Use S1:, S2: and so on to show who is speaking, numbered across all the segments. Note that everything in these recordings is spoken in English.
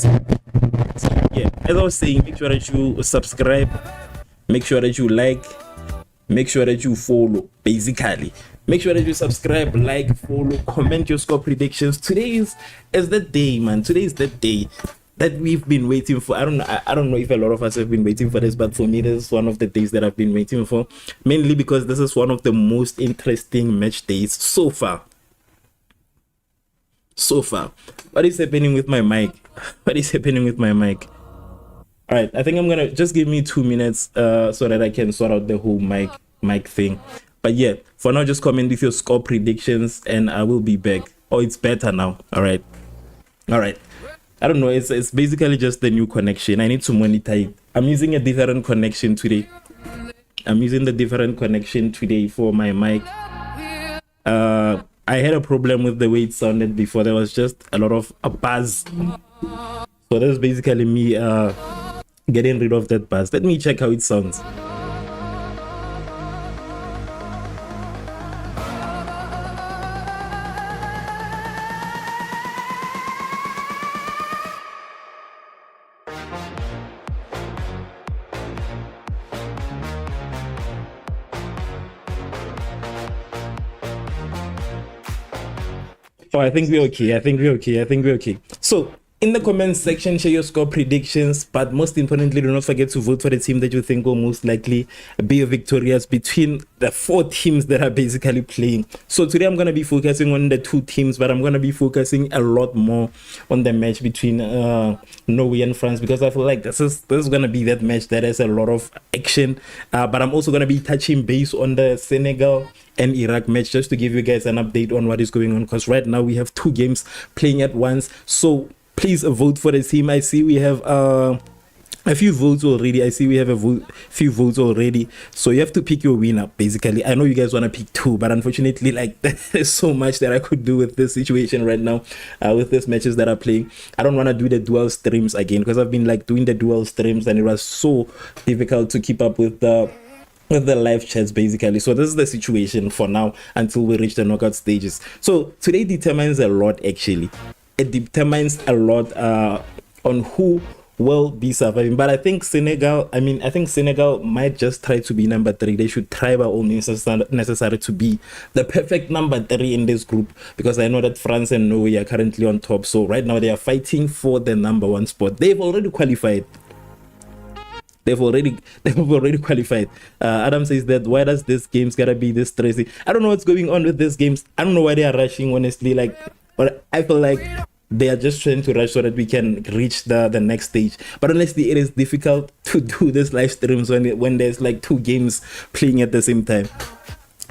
S1: Yeah, as I was saying, make sure that you subscribe, make sure that you like, make sure that you follow. Basically, make sure that you subscribe, like, follow, comment your score predictions. Today is the day, man. Today is the day that we've been waiting for. I don't know if a lot of us have been waiting for this, but for me, this is one of the days that I've been waiting for, mainly because this is one of the most interesting match days so far. What is happening with my mic? What is happening with my mic? All right, I think I'm gonna just give me 2 minutes so that I can sort out the whole mic thing. But yeah, for now, just comment with your score predictions and I will be back. Oh, it's better now. All right. I don't know, it's basically just the new connection. I need to monitor it. I'm using a different connection today. I'm using the different connection today for my mic. I had a problem with the way it sounded before. There was just a lot of a buzz. So that's basically me getting rid of that buzz. Let me check how it sounds. Oh, I think we're okay. So in the comments section, share your score predictions, but most importantly, do not forget to vote for the team that you think will most likely be victorious between the 4 teams that are basically playing. So today I'm going to be focusing on the 2 teams, but I'm going to be focusing a lot more on the match between Norway and France, because I feel like this is going to be that match that has a lot of action. But I'm also going to be touching base on the Senegal and Iraq match, just to give you guys an update on what is going on, because right now we have 2 games playing at once. So please vote for the team. I see we have a few votes already. Few votes already. So you have to pick your winner, basically. I know you guys want to pick 2, but unfortunately, like, there's so much that I could do with this situation right now, with these matches that are playing. I don't want to do the dual streams again, because I've been like doing the dual streams and it was so difficult to keep up with the live chats, basically. So this is the situation for now until we reach the knockout stages. So today determines a lot, actually. It determines a lot on who will be surviving. But I think Senegal might just try to be number 3. They should try by all means necessary to be the perfect number 3 in this group, because I know that France and Norway are currently on top. So right now they are fighting for the number 1 spot. They've already qualified. They've already qualified. Adam says that, why does this game's gotta be this stressy? I don't know what's going on with these games. I don't know why they are rushing, honestly. But I feel like they are just trying to rush so that we can reach the next stage. But honestly, it is difficult to do this live streams when there's like 2 games playing at the same time.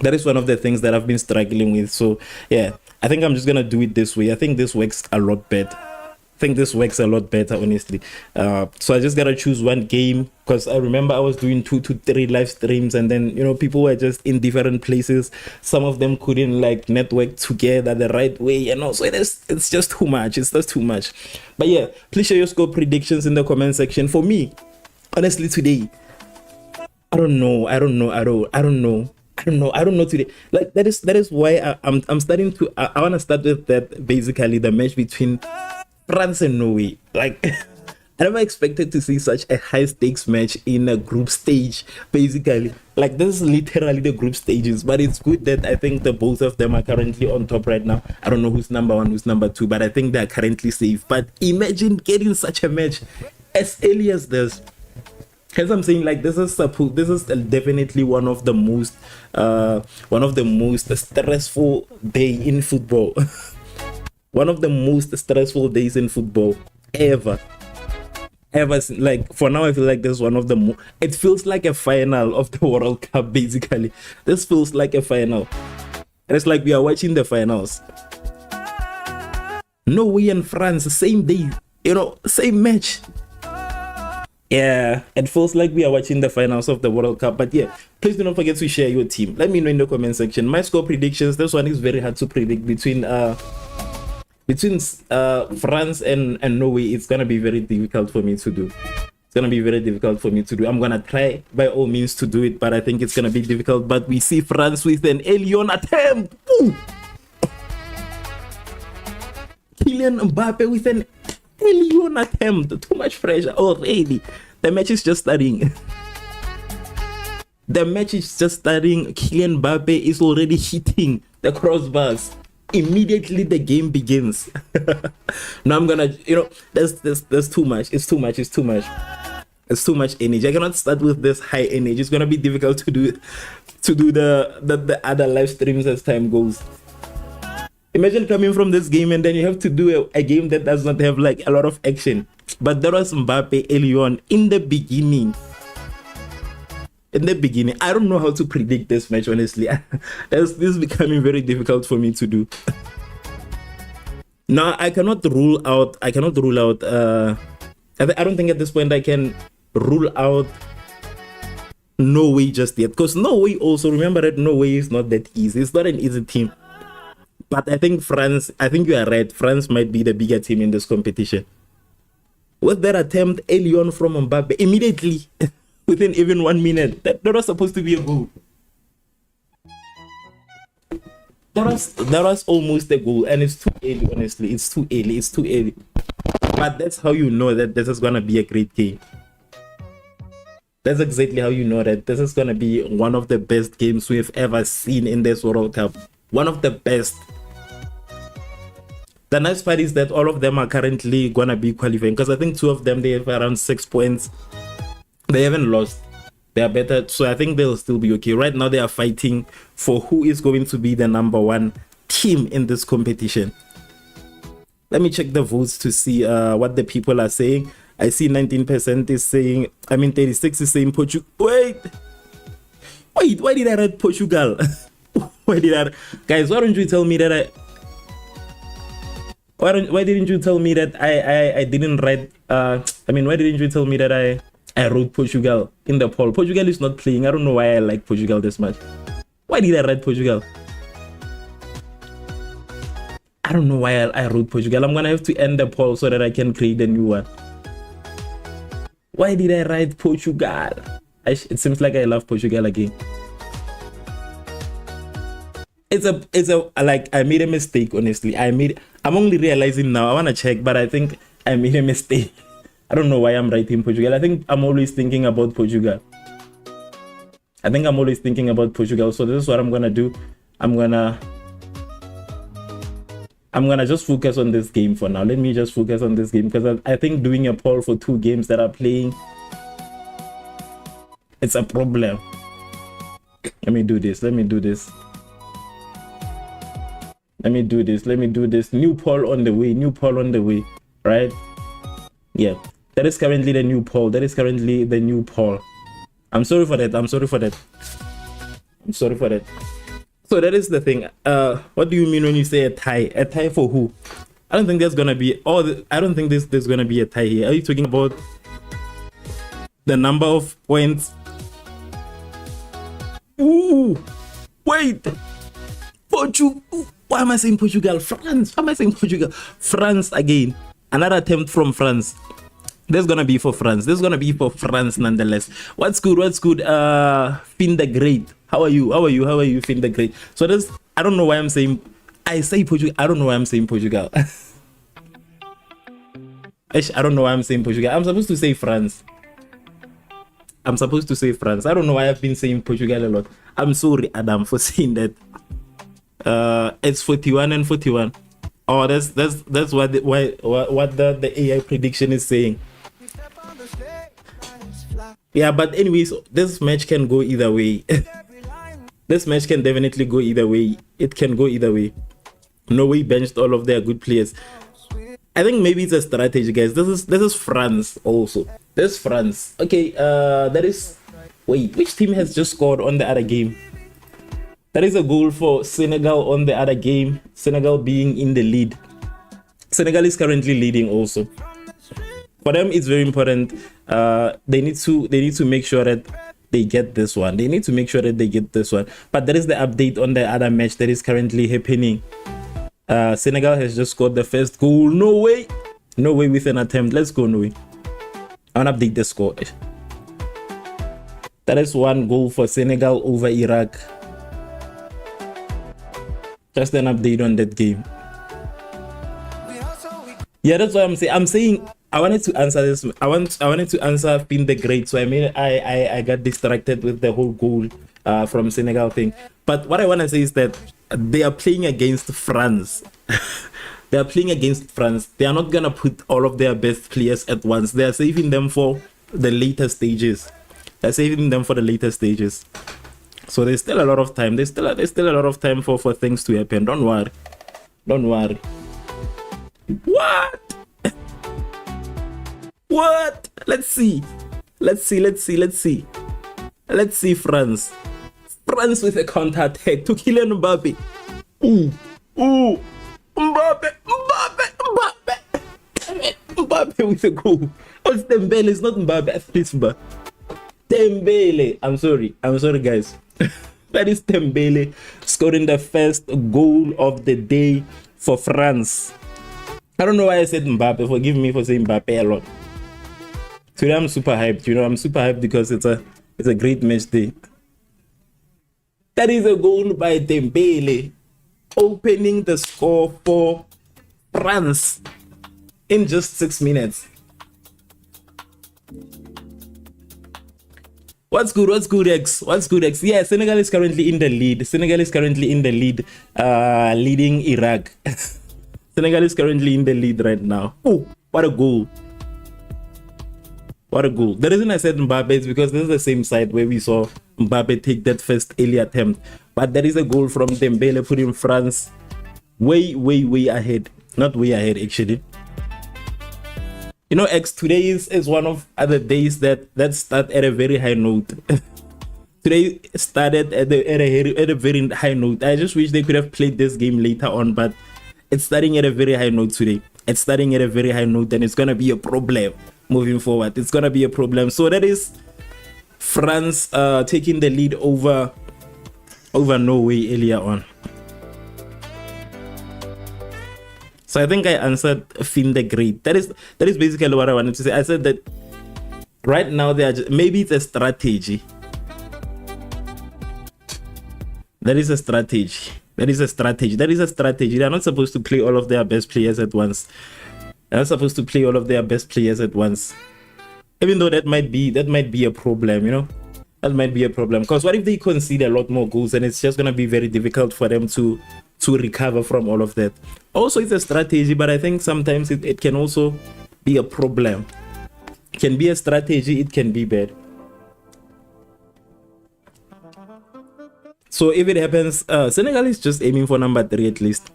S1: That is one of the things that I've been struggling with. So yeah, I think I'm just gonna do it this way. I think this works a lot better. Honestly. So I just gotta choose one game, because I remember I was doing 2 to 3 live streams, and then, you know, people were just in different places. Some of them couldn't like network together the right way, you know. So it's just too much. It's just too much. But yeah, please share your score predictions in the comment section. For me, honestly, today, I don't know today. Like, that is why I'm starting to. I want to start with that, basically, the match between France and Norway. Like, I never expected to see such a high stakes match in a group stage, basically. Like, this is literally the group stages, but it's good that I think the both of them are currently on top right now. I don't know who's number 1, who's number 2, but I think they're currently safe. But imagine getting such a match as early as this. As I'm saying, like, this is definitely one of the most stressful day in football. One of the most stressful days in football ever. Like, for now, I feel like this is one of the it feels like a final of the World Cup, basically. This feels like a final. And it's like we are watching the finals. Norway and France, same day, you know, same match. Yeah, it feels like we are watching the finals of the World Cup. But yeah, please do not forget to share your team. Let me know in the comment section. My score predictions, this one is very hard to predict. Between France and Norway, it's gonna be very difficult for me to do. I'm gonna try by all means to do it, but I think it's gonna be difficult. But we see France with an alien attempt. Kylian Mbappe with an Alien attempt. Too much pressure already. The match is just starting. The match is just starting. Kylian Mbappe is already hitting the crossbars. Immediately the game begins. Now I'm gonna, there's too much. It's too much. It's too much. It's too much energy. I cannot start with this high energy. It's gonna be difficult to do the other live streams as time goes. Imagine coming from this game and then you have to do a game that does not have like a lot of action. But there was Mbappe early on in the beginning. I don't know how to predict this match, honestly. This is becoming very difficult for me to do. Now I cannot rule out I don't think at this point I can rule out Norway just yet, because Norway also, remember that Norway is not that easy. It's not an easy team. But I think you are right. France might be the bigger team in this competition. With that attempt early on from Mbappe, immediately within even 1 minute, that was supposed to be a goal. That was almost a goal, and it's too early, honestly. It's too early. But that's how you know that this is gonna be a great game. That's exactly how you know that this is gonna be one of the best games we've ever seen in this World Cup. One of the best. The nice part is that all of them are currently gonna be qualifying, because I think 2 of them, they have around 6 points. They haven't lost. They are better, so I think they'll still be okay. Right now they are fighting for who is going to be the #1 team in this competition. Let me check the votes to see what the people are saying. I see 19% is saying, 36 is saying Portugal. Wait, why did I write Portugal? Guys, why don't you tell me that why didn't you tell me that I didn't write why didn't you tell me that I wrote Portugal in the poll? Portugal is not playing. I don't know why I like Portugal this much. Why did I write Portugal? I don't know why I wrote Portugal. I'm gonna have to end the poll so that I can create a new one. Why did I write Portugal? It seems like I love Portugal again. I made a mistake, honestly. I'm only realizing now. I want to check, but I think I made a mistake. I don't know why I'm writing Portugal. I think I'm always thinking about Portugal. So this is what I'm gonna do. I'm gonna just focus on this game for now. Let me just focus on this game, because I think doing a poll for 2 games that are playing, it's a problem. Let me do this. New poll on the way. Right? Yeah. That is currently the new poll. I'm sorry for that. So that is the thing. What do you mean when you say a tie? A tie for who? I don't think there's gonna be. I don't think there's gonna be a tie here. Are you talking about the number of points? Ooh, wait. Portugal. Why am I saying Portugal? France again. Another attempt from France. There's gonna be for France. Nonetheless. What's good? Finn the Great. How are you, Finn the Great? So I don't know why I'm saying. I say Portugal. I don't know why I'm saying Portugal. I don't know why I'm saying Portugal. I'm supposed to say France. I don't know why I've been saying Portugal a lot. I'm sorry, Adam, for saying that. It's 41 and 41. Oh, that's what the AI prediction is saying. Yeah, but anyways, this match can go either way. This match can definitely go either way. It can go either way. Norway benched all of their good players. I think maybe it's a strategy, guys. This is France also. This France. Okay, that is. Wait, which team has just scored on the other game? That is a goal for Senegal on the other game. Senegal being in the lead. Senegal is currently leading also. For them, it's very important. They need to make sure that they get this one. But there is the update on the other match that is currently happening. Senegal has just scored the first goal. Norway with an attempt. Let's go, Norway. I'll update the score. That is 1 goal for Senegal over Iraq. Just an update on that game. Yeah, that's what I'm saying. I'm saying I wanted to answer this. I wanted to answer Finn the Great. So I got distracted with the whole goal from Senegal thing. But what I want to say is that they are playing against France. They are playing against France. They are not gonna put all of their best players at once. They are saving them for the later stages. They're saving them for the later stages. So there's still a lot of time. There's still a lot of time for things to happen. Don't worry. Don't worry. What? What? Let's see. Let's see France. France with a counter attack to Kylian Mbappe. Ooh. Mbappe with a goal. Oh, it's Dembele, it's not Mbappe. Please, Mbappe. Dembele. I'm sorry, guys. That is Dembele scoring the first goal of the day for France. I don't know why I said Mbappe. Forgive me for saying Mbappe a lot. Today I'm super hyped. I'm super hyped because it's a great match day. That is a goal by Dembele, opening the score for France in just 6 minutes. What's good, X? Yeah, Senegal is currently in the lead. Leading Iraq. Senegal is currently in the lead right now. Oh, what a goal. The reason I said Mbappe is because this is the same side where we saw Mbappe take that first early attempt. But there is a goal from Dembele putting France way ahead. Not way ahead, actually. X, today is one of other days that start at a very high note. Today started at a very high note. I just wish they could have played this game later on, but it's starting at a very high note today. It's starting at a very high note, and it's going to be a problem moving forward. It's going to be a problem. So that is France taking the lead over Norway earlier on. So I think I answered Finn the Great. That is basically what I wanted to say. I said that right now maybe it's a strategy. That is a strategy. They're not supposed to play all of their best players at once. Even though that might be a problem, That might be a problem. Because what if they concede a lot more goals, and it's just gonna be very difficult for them to recover from all of that. Also, it's a strategy, but I think sometimes it can also be a problem. It can be a strategy, it can be bad. So if it happens, Senegal is just aiming for number 3 at least.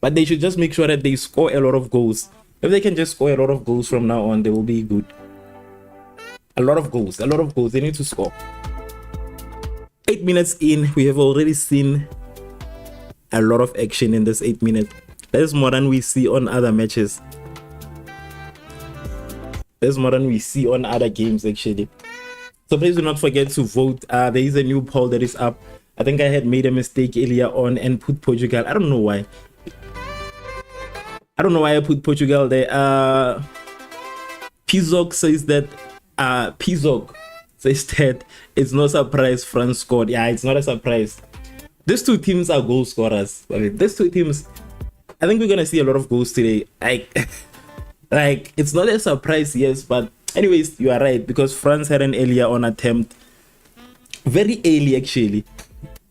S1: But they should just make sure that they score a lot of goals. If they can just score a lot of goals from now on, they will be good. A lot of goals. They need to score. 8 minutes in, we have already seen a lot of action in this 8 minutes. That is more than we see on other matches. That's more than we see on other games, actually. So please do not forget to vote. There is a new poll that is up. I think I had made a mistake earlier on and put Portugal. I don't know why. I put Portugal there. Pizok says that it's no surprise France scored. Yeah, it's not a surprise. These two teams are goal scorers. These two teams, I think we're gonna see a lot of goals today. Like it's not a surprise, yes, but anyways, you are right, because France had an earlier on attempt, very early actually,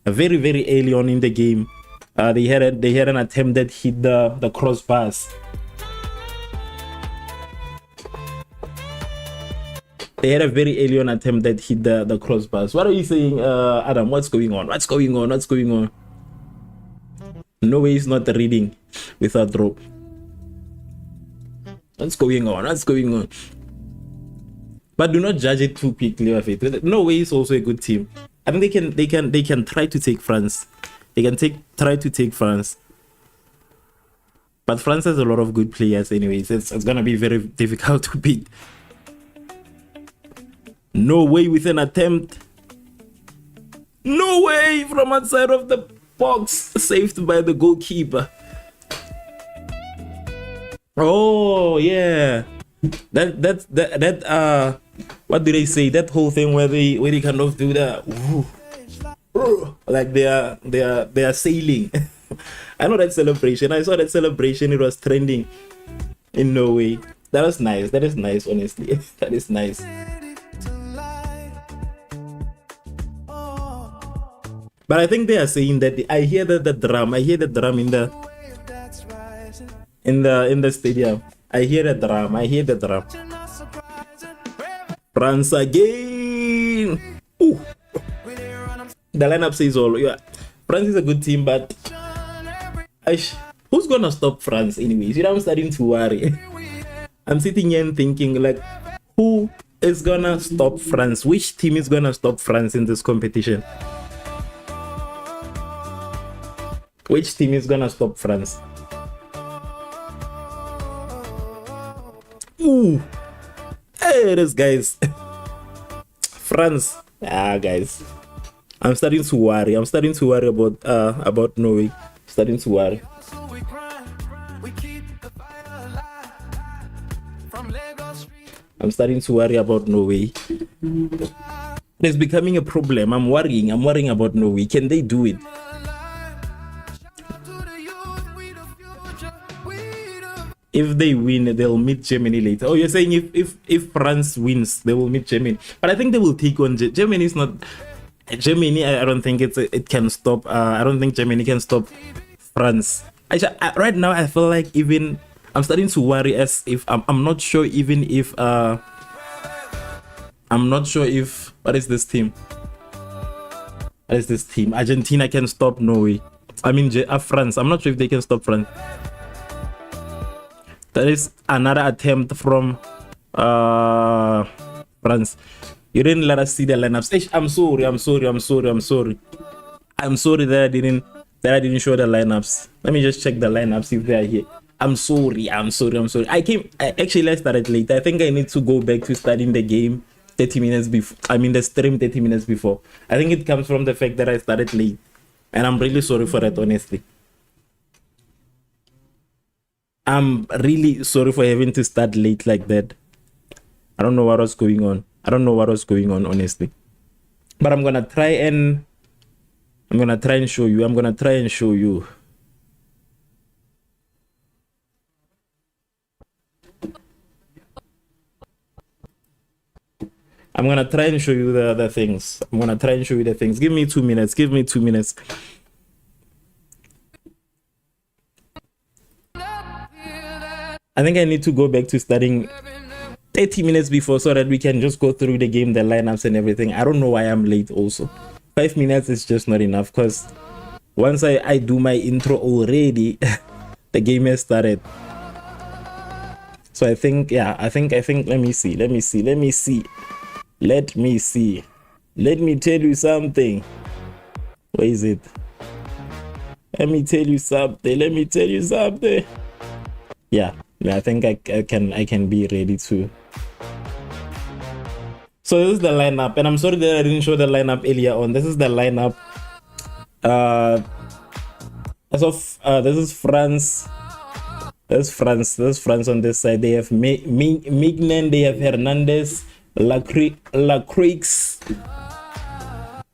S1: very early on in the game. They had an attempt that hit the crossbars. They had a very early on attempt that hit the crossbars. What are you saying, Adam? What's going on? Norway is not reading without drop. What's going on? But do not judge it too quickly of it. Norway is also a good team. I think they can try to take France. Try to take France. But France has a lot of good players anyways. It's gonna be very difficult to beat. Norway with an attempt. Norway from outside of the box, saved by the goalkeeper. Oh yeah, that what do they say? That whole thing where they kind of do that, like they are sailing. I know that celebration. I saw that celebration. It was trending in Norway. That was nice. That is nice, honestly. That is nice. But I think they are saying that I hear the drum in the stadium. I hear the drum. France again. Ooh. The lineup says all. Yeah, France is a good team, but who's gonna stop France anyways? You know, I'm starting to worry. I'm sitting here and thinking, like, who is gonna stop France? Which team is gonna stop France in this competition? Which team is gonna stop France? Ooh, hey, it is, guys. France. Guys, I'm starting to worry. I'm starting to worry about Norway. Starting to worry. I'm starting to worry about Norway. It's becoming a problem. I'm worrying about Norway. Can they do it? If they win, they'll meet Germany later. Oh, you're saying if France wins, they will meet Germany. But I think they will take on Germany. Is not Germany. I don't think it can stop. I don't think Germany can stop France. Right now, I feel like even I'm starting to worry as if I'm not sure even if I'm not sure if what is this team? What is this team? Argentina can stop Norway. I mean France. I'm not sure if they can stop France. That is another attempt from France. You didn't let us see the lineups. I'm sorry that I didn't show the lineups. Let me just check the lineups if they are here. I'm sorry. I actually started late. I think I need to go back to starting the game 30 minutes before. I mean the stream 30 minutes before. I think it comes from the fact that I started late, and I'm really sorry for that, honestly. I'm really sorry for having to start late like that. I don't know what was going on. Honestly. But I'm gonna try and show you. I'm gonna try and show you. The things. Give me 2 minutes. I think I need to go back to starting 30 minutes before so that we can just go through the game, the lineups and everything. I don't know why I'm late also. 5 minutes is just not enough because once I do my intro already, the game has started. So I think, let me see. Let me tell you something. Where is it? Let me tell you something. Yeah, I think I can be ready to. So this is the lineup, and I'm sorry that I didn't show the lineup earlier on. This is the lineup. This is France. There's France on this side. They have Mignon, they have Hernandez, Lacroix,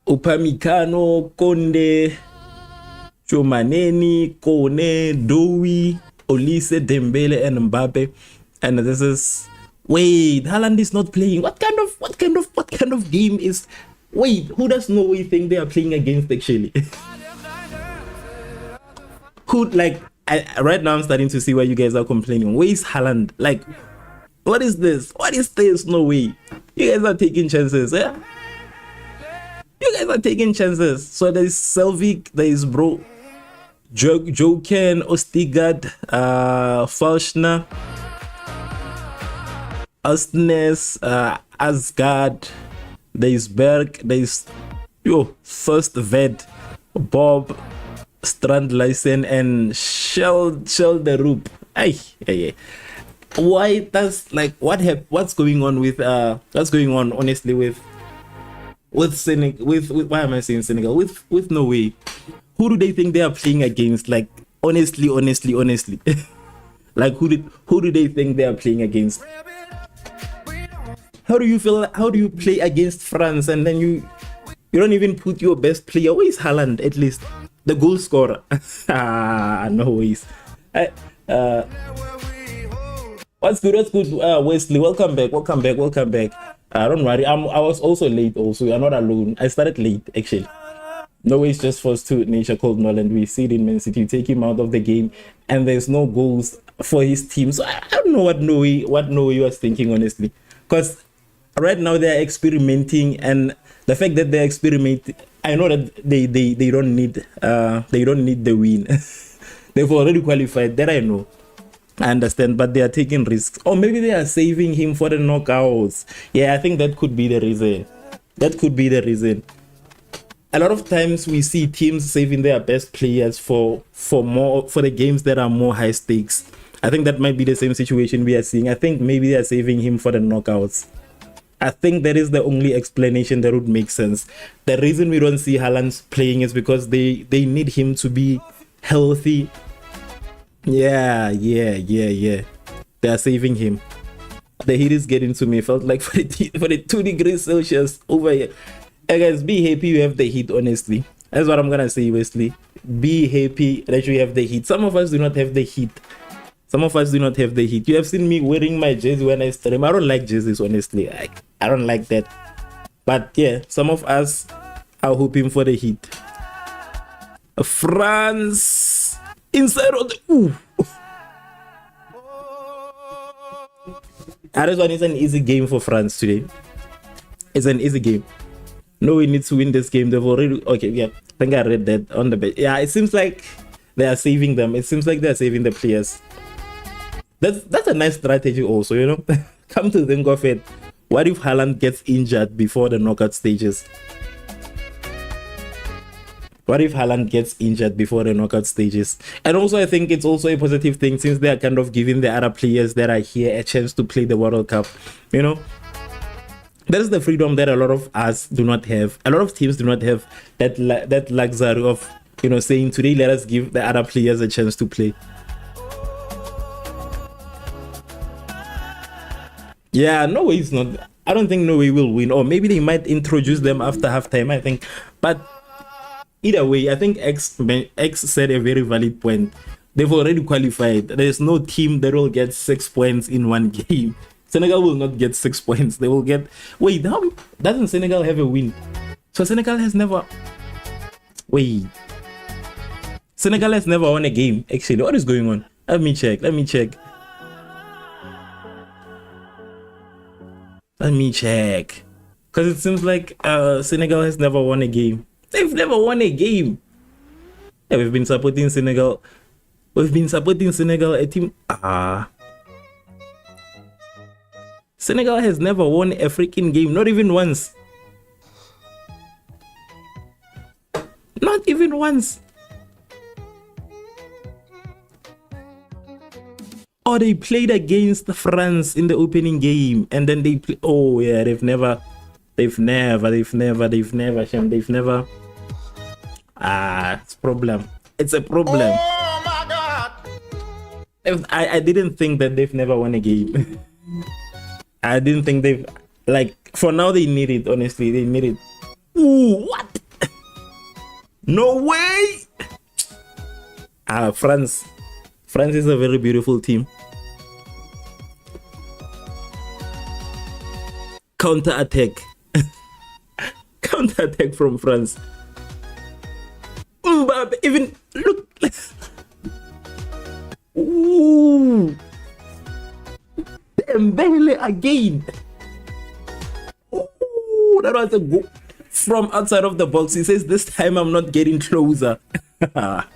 S1: Upamecano, Conde, Chomaneni, Kone, Dowie, Olise, Dembele, and Mbappe. And this is, wait, Haaland is not playing. What kind of game is? Wait, who does Norway think they are playing against actually? Who, like, right now I'm starting to see why you guys are complaining. Where is Haaland? Like, what is this? No way. You guys are taking chances, yeah? You guys are taking chances. So there is Selvik, there is Joken, Ostigard, Falschner, Astnes, Asgard, there is Berg, there is First Ved, Bob, Strandleisen, and Schelderup. Ay. Why does, like, what's going on with honestly with Senegal, with why am I saying Senegal, with Norway? Who do they think they are playing against? Like, honestly like, who do they think they are playing against? How do you feel? How do you play against France and then you don't even put your best player? Where is Haaland, at least the goal scorer? No ways. What's good? What's good? Wesley, welcome back. Welcome back. Welcome back. Don't worry. I was also late. Also, you're not alone. I started late actually. Norway's just forced to nature called Nolan. We see it in Man City, take him out of the game, and there's no goals for his team. So I don't know what Norway was thinking, honestly, because right now they're experimenting, and the fact that they're experimenting, I know that they don't need the win. They've already qualified. That I know. I understand, but they are taking risks. Or maybe they are saving him for the knockouts. Yeah, I think that could be the reason. That could be the reason. A lot of times we see teams saving their best players for the games that are more high stakes. I think that might be the same situation we are seeing. I think maybe they are saving him for the knockouts. I think that is the only explanation that would make sense. The reason we don't see Haaland playing is because they need him to be healthy. Yeah. They are saving him. The heat is getting to me. Felt like for the 2 degrees Celsius over here. Hey guys, be happy you have the heat, honestly. That's what I'm gonna say, Wesley. Be happy that you have the heat. Some of us do not have the heat. You have seen me wearing my jersey when I stream. I don't like jerseys, honestly. I don't like that. But yeah, some of us are hoping for the heat. France inside of the This one is an easy game for France today. It's an easy game. Norway needs to win this game. They've already I think I read that on the bed. Yeah, it seems like they are saving them. It seems like they're saving the players. That's a nice strategy also, you know. Come to think of it, what if Haaland gets injured before the knockout stages? And also I think it's also a positive thing, since they are kind of giving the other players that are here a chance to play the World Cup, you know. That is the freedom that a lot of us do not have. A lot of teams do not have that luxury of, you know, saying today let us give the other players a chance to play. Yeah, Norway is not. I don't think Norway will win, or maybe they might introduce them after halftime, I think. But either way, I think X said a very valid point. They've already qualified. There's no team that will get 6 points in one game. Senegal will not get 6 points. They will get... Wait, how doesn't Senegal have a win? So Senegal has never... Wait. Senegal has never won a game, actually. What is going on? Let me check. Because it seems like Senegal has never won a game. They've never won a game. Yeah, we've been supporting Senegal. A team... Senegal has never won a freaking game, not even once. Not even once. Or they played against France in the opening game, and then they play. Oh yeah, they've never. It's a problem. Oh my God. I didn't think that they've never won a game. I didn't think they've, like, for now they need it, honestly. They need it. Ooh, what? No way! France is a very beautiful team. Counter-attack from France. Mbappe, even, look. Ooh. Mbele again. Ooh, that was a goal from outside of the box. He says, this time I'm not getting closer. That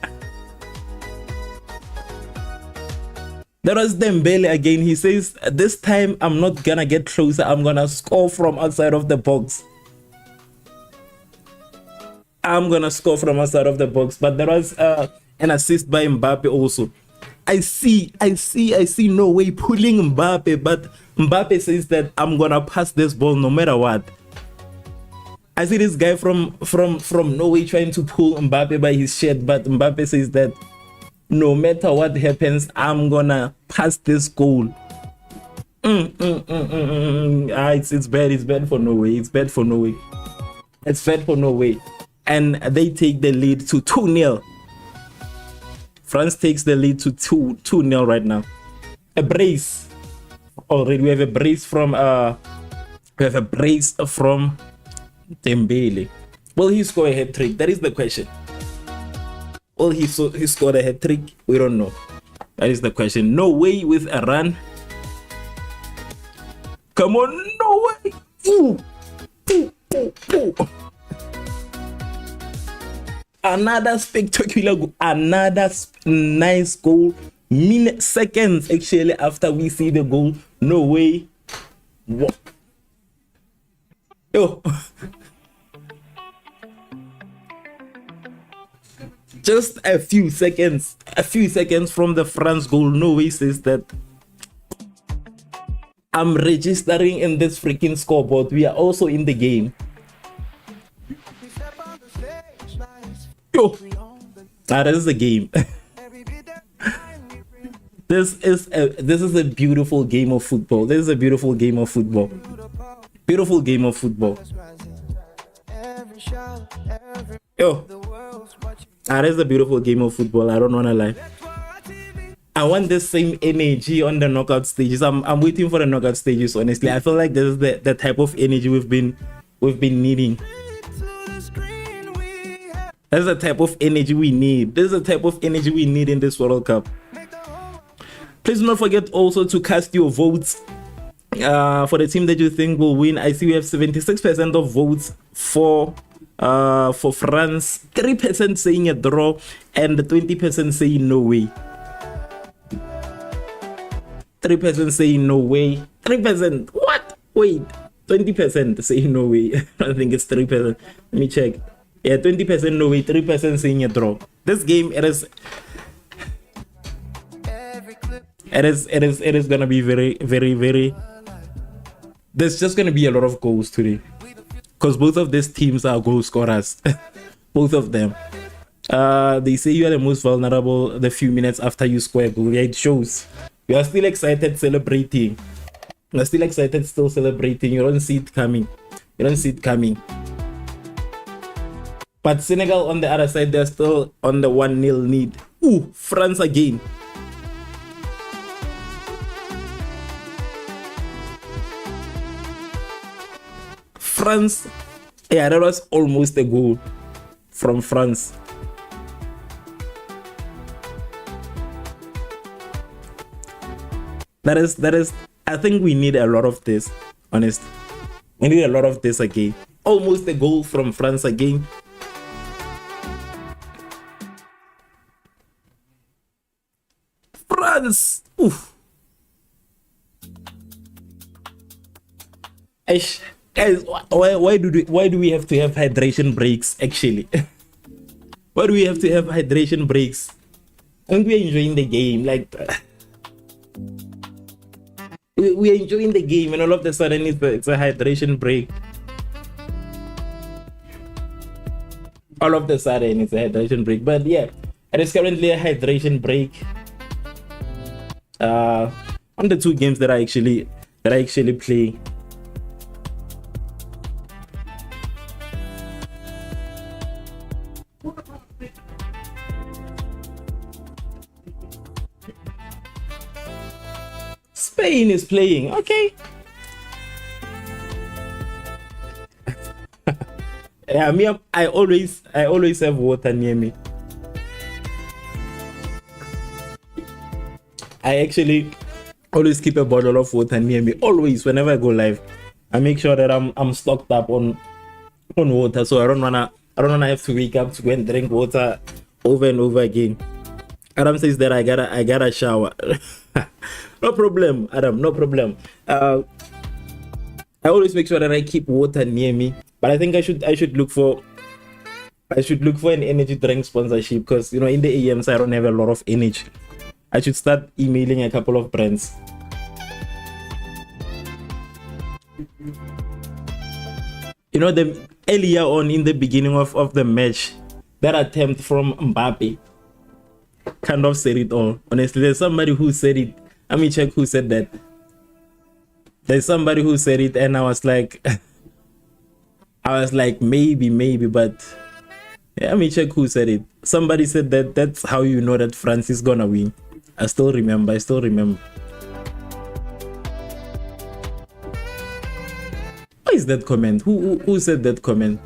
S1: was Dembele again. He says, this time I'm not gonna get closer. I'm gonna score from outside of the box. But there was an assist by Mbappe also. I see Norway pulling Mbappe, but Mbappe says that I'm gonna pass this ball no matter what. I see this guy from Norway trying to pull Mbappe by his shirt, but Mbappe says that no matter what happens, I'm gonna pass this goal. It's bad for Norway. And they take the lead to 2-0. France takes the lead to 2-0 right now. A brace. already. We have a brace from Dembele. Will he score a hat trick? That is the question. Will he scored a hat trick? We don't know. That is the question. Norway with a run. Come on, Norway! Ooh. Ooh, ooh, ooh. Another spectacular goal, another nice goal. Seconds actually after we see the goal. Norway. Yo. Just a few seconds from the France goal, Norway says that I'm registering in this freaking scoreboard. We are also in the game. Yo, that is the game. This is a beautiful game of football. This is a beautiful game of football. Beautiful game of football. Yo, that is a beautiful game of football. I don't wanna lie. I want the same energy on the knockout stages. I'm waiting for the knockout stages. Honestly, I feel like this is the type of energy we've been needing. That's the type of energy we need. This is the type of energy we need in this World Cup. Please do not forget also to cast your votes for the team that you think will win. I see we have 76% of votes for France, 3% saying a draw, and 20% saying no way. 3% saying no way. 3%. What? Wait. 20% saying no way. I think it's 3%. Let me check. Yeah, 20% no way. 3% saying a draw. This game, it is gonna be very, very, very. There's just gonna be a lot of goals today, because both of these teams are goal scorers. Both of them. They say you are the most vulnerable the few minutes after you score a goal. Yeah, it shows. We are still excited celebrating. We're still excited, still celebrating. You don't see it coming. You don't see it coming. But Senegal on the other side, they're still on the 1-0 lead. Ooh, France again. France. Yeah, that was almost a goal from France. That is, I think we need a lot of this, honestly. We need a lot of this again. Almost a goal from France again. France! Oof. Guys, why do we have to have hydration breaks actually? Why do we have to have hydration breaks? I think we're enjoying the game, like we're enjoying the game, and all of a sudden it's a hydration break. All of a sudden it's a hydration break. But yeah, it is currently a hydration break on the two games that I actually play. Spain is playing. Okay. Yeah, I always have water near me. I actually always keep a bottle of water near me. Always, whenever I go live, I make sure that I'm stocked up on water, so I don't wanna have to wake up to go and drink water over and over again. Adam says that I gotta shower. No problem, Adam, no problem. I always make sure that I keep water near me, but I think I should look for an energy drink sponsorship, because you know, in the AMs I don't have a lot of energy. I should start emailing a couple of brands. You know, earlier on in the beginning of the match, that attempt from Mbappe kind of said it all. Honestly, there's somebody who said it. Let me check who said that. There's somebody who said it, and I was like, maybe, but yeah, let me check who said it. Somebody said that that's how you know that France is gonna win. I still remember. is that comment? Who said that comment?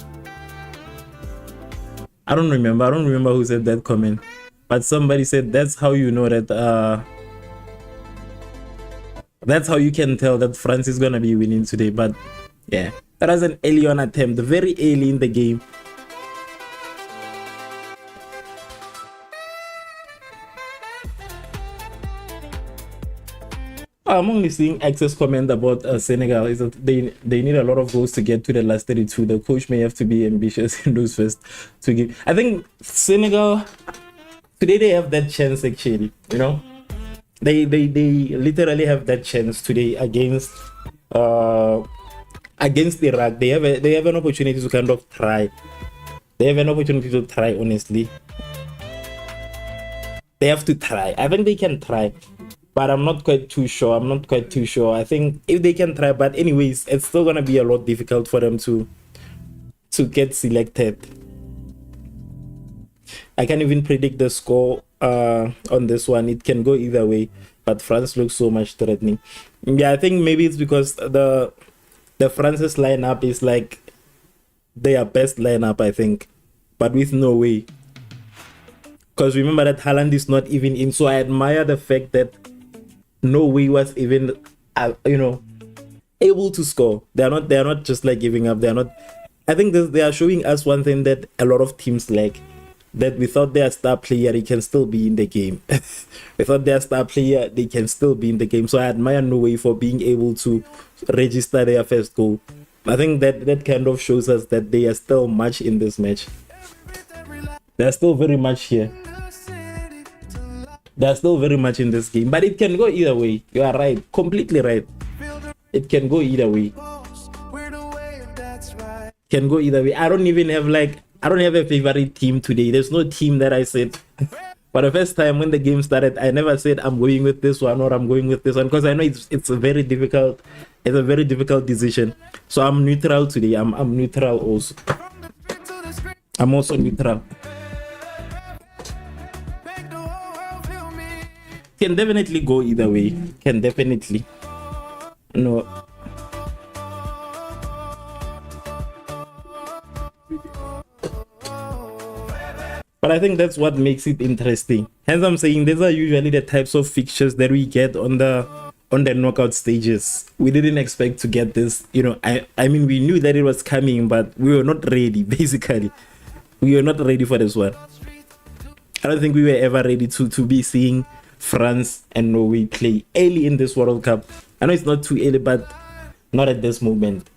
S1: I don't remember who said that comment, but somebody said that's how you know that that's how you can tell that France is gonna be winning today. But yeah, that was an early on attempt, very early in the game. I'm only seeing access comment about Senegal is that they need a lot of goals to get to the last 32. The coach may have to be ambitious in those first two games. I think Senegal today they have that chance actually. You know, they literally have that chance today against Iraq. They have an opportunity to kind of try. They have an opportunity to try. Honestly, they have to try. I think they can try. But I'm not quite too sure. I think if they can try, but anyways, it's still gonna be a lot difficult for them to get selected. I can't even predict the score on this one. It can go either way, but France looks so much threatening. Yeah, I think maybe it's because the France's lineup is like their best lineup, I think, but with Norway. Because remember that Haaland is not even in, so I admire the fact that Norway was even, able to score. They are not just like giving up. I think they are showing us one thing that a lot of teams lack. That without their star player, they can still be in the game. Without their star player, they can still be in the game. So I admire Norway for being able to register their first goal. I think that kind of shows us that they are still much in this match. They are still very much here. They're still very much in this game, but it can go either way. You are right, completely right. It can go either way. Can go either way. I don't have a favorite team today. There's no team that I said. For the first time when the game started, I never said I'm going with this one or I'm going with this one, because I know it's a very difficult. It's a very difficult decision. So I'm neutral today. I'm neutral also. I'm also neutral. Can definitely go either way. Can definitely. No. But I think that's what makes it interesting. Hence I'm saying these are usually the types of fixtures that we get on the knockout stages. We didn't expect to get this. I mean, we knew that it was coming, but we were not ready, basically. We were not ready for this one. I don't think we were ever ready to be seeing France and Norway play early in this World Cup. I know it's not too early, but not at this moment.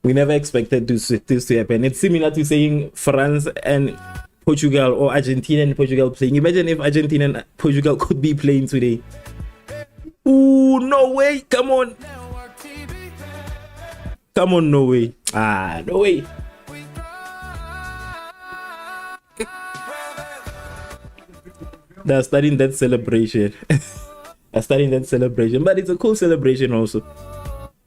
S1: We never expected this to happen. It's similar to saying France and Portugal or Argentina and Portugal playing. Imagine if Argentina and Portugal could be playing today. Ooh, Norway, come on. Come on, Norway. Norway. They're starting that celebration. But it's a cool celebration also.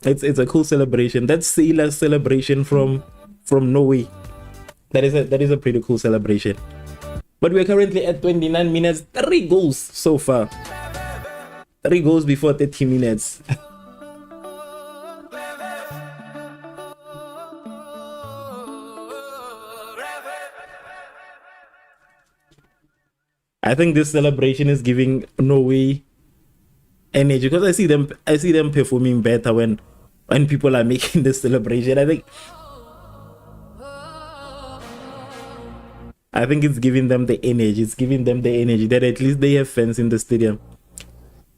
S1: It's a cool celebration. That's Sailor's celebration from Norway. That is a pretty cool celebration. But we're currently at 29 minutes. 3 goals so far. 3 goals before 30 minutes. I think this celebration is giving Norway energy, because I see them performing better when people are making this celebration. I think it's giving them the energy. It's giving them the energy that at least they have fans in the stadium.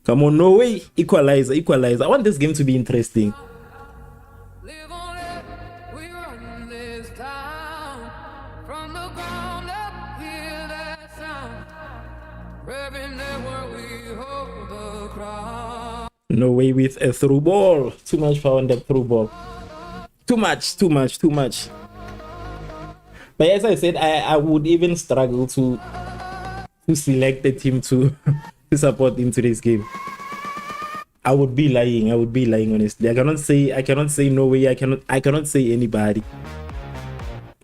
S1: Come on, Norway, equalize. I want this game to be interesting. Norway with a through ball. Too much power on that through ball. Too much. But as I said, I would even struggle to select the team to support in today's game. I would be lying honestly. I cannot say Norway. I cannot say anybody.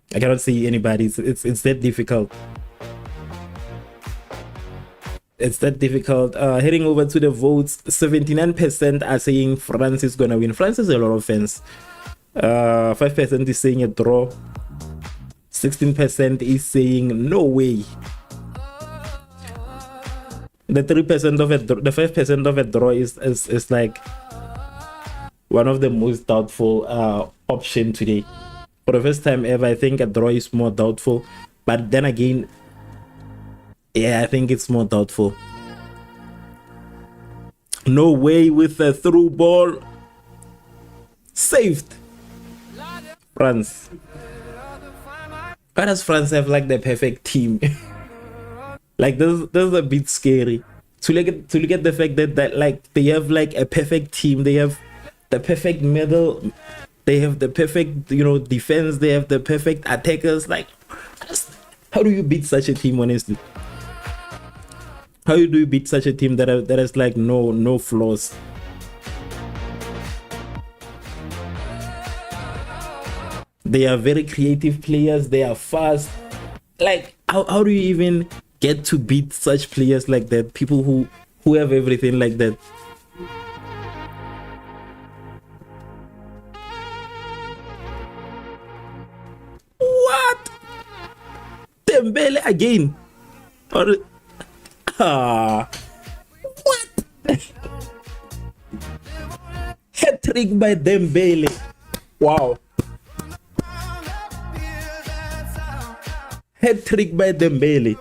S1: It's that difficult. It's that difficult. Heading over to the votes, 79% are saying France is gonna win. France has a lot of fans. 5% is saying a draw. 16% is saying no way. The 3% of the 5% of a draw is like one of the most doubtful option today. For the first time ever, I think a draw is more doubtful. But then again, yeah, I think it's more doubtful. No way with a through ball. Saved. France. Why does France have like the perfect team? Like this is a bit scary to look at the fact that like they have like a perfect team. They have the perfect middle. They have the perfect, you know, defense. They have the perfect attackers. Like, how do you beat such a team, honestly? How do you beat such a team that has like no flaws? They are very creative players. They are fast. Like, how do you even get to beat such players like that? People who have everything like that. What? Dembele again? Or what? Hat trick by Dembele. Wow. Hat trick by Dembele.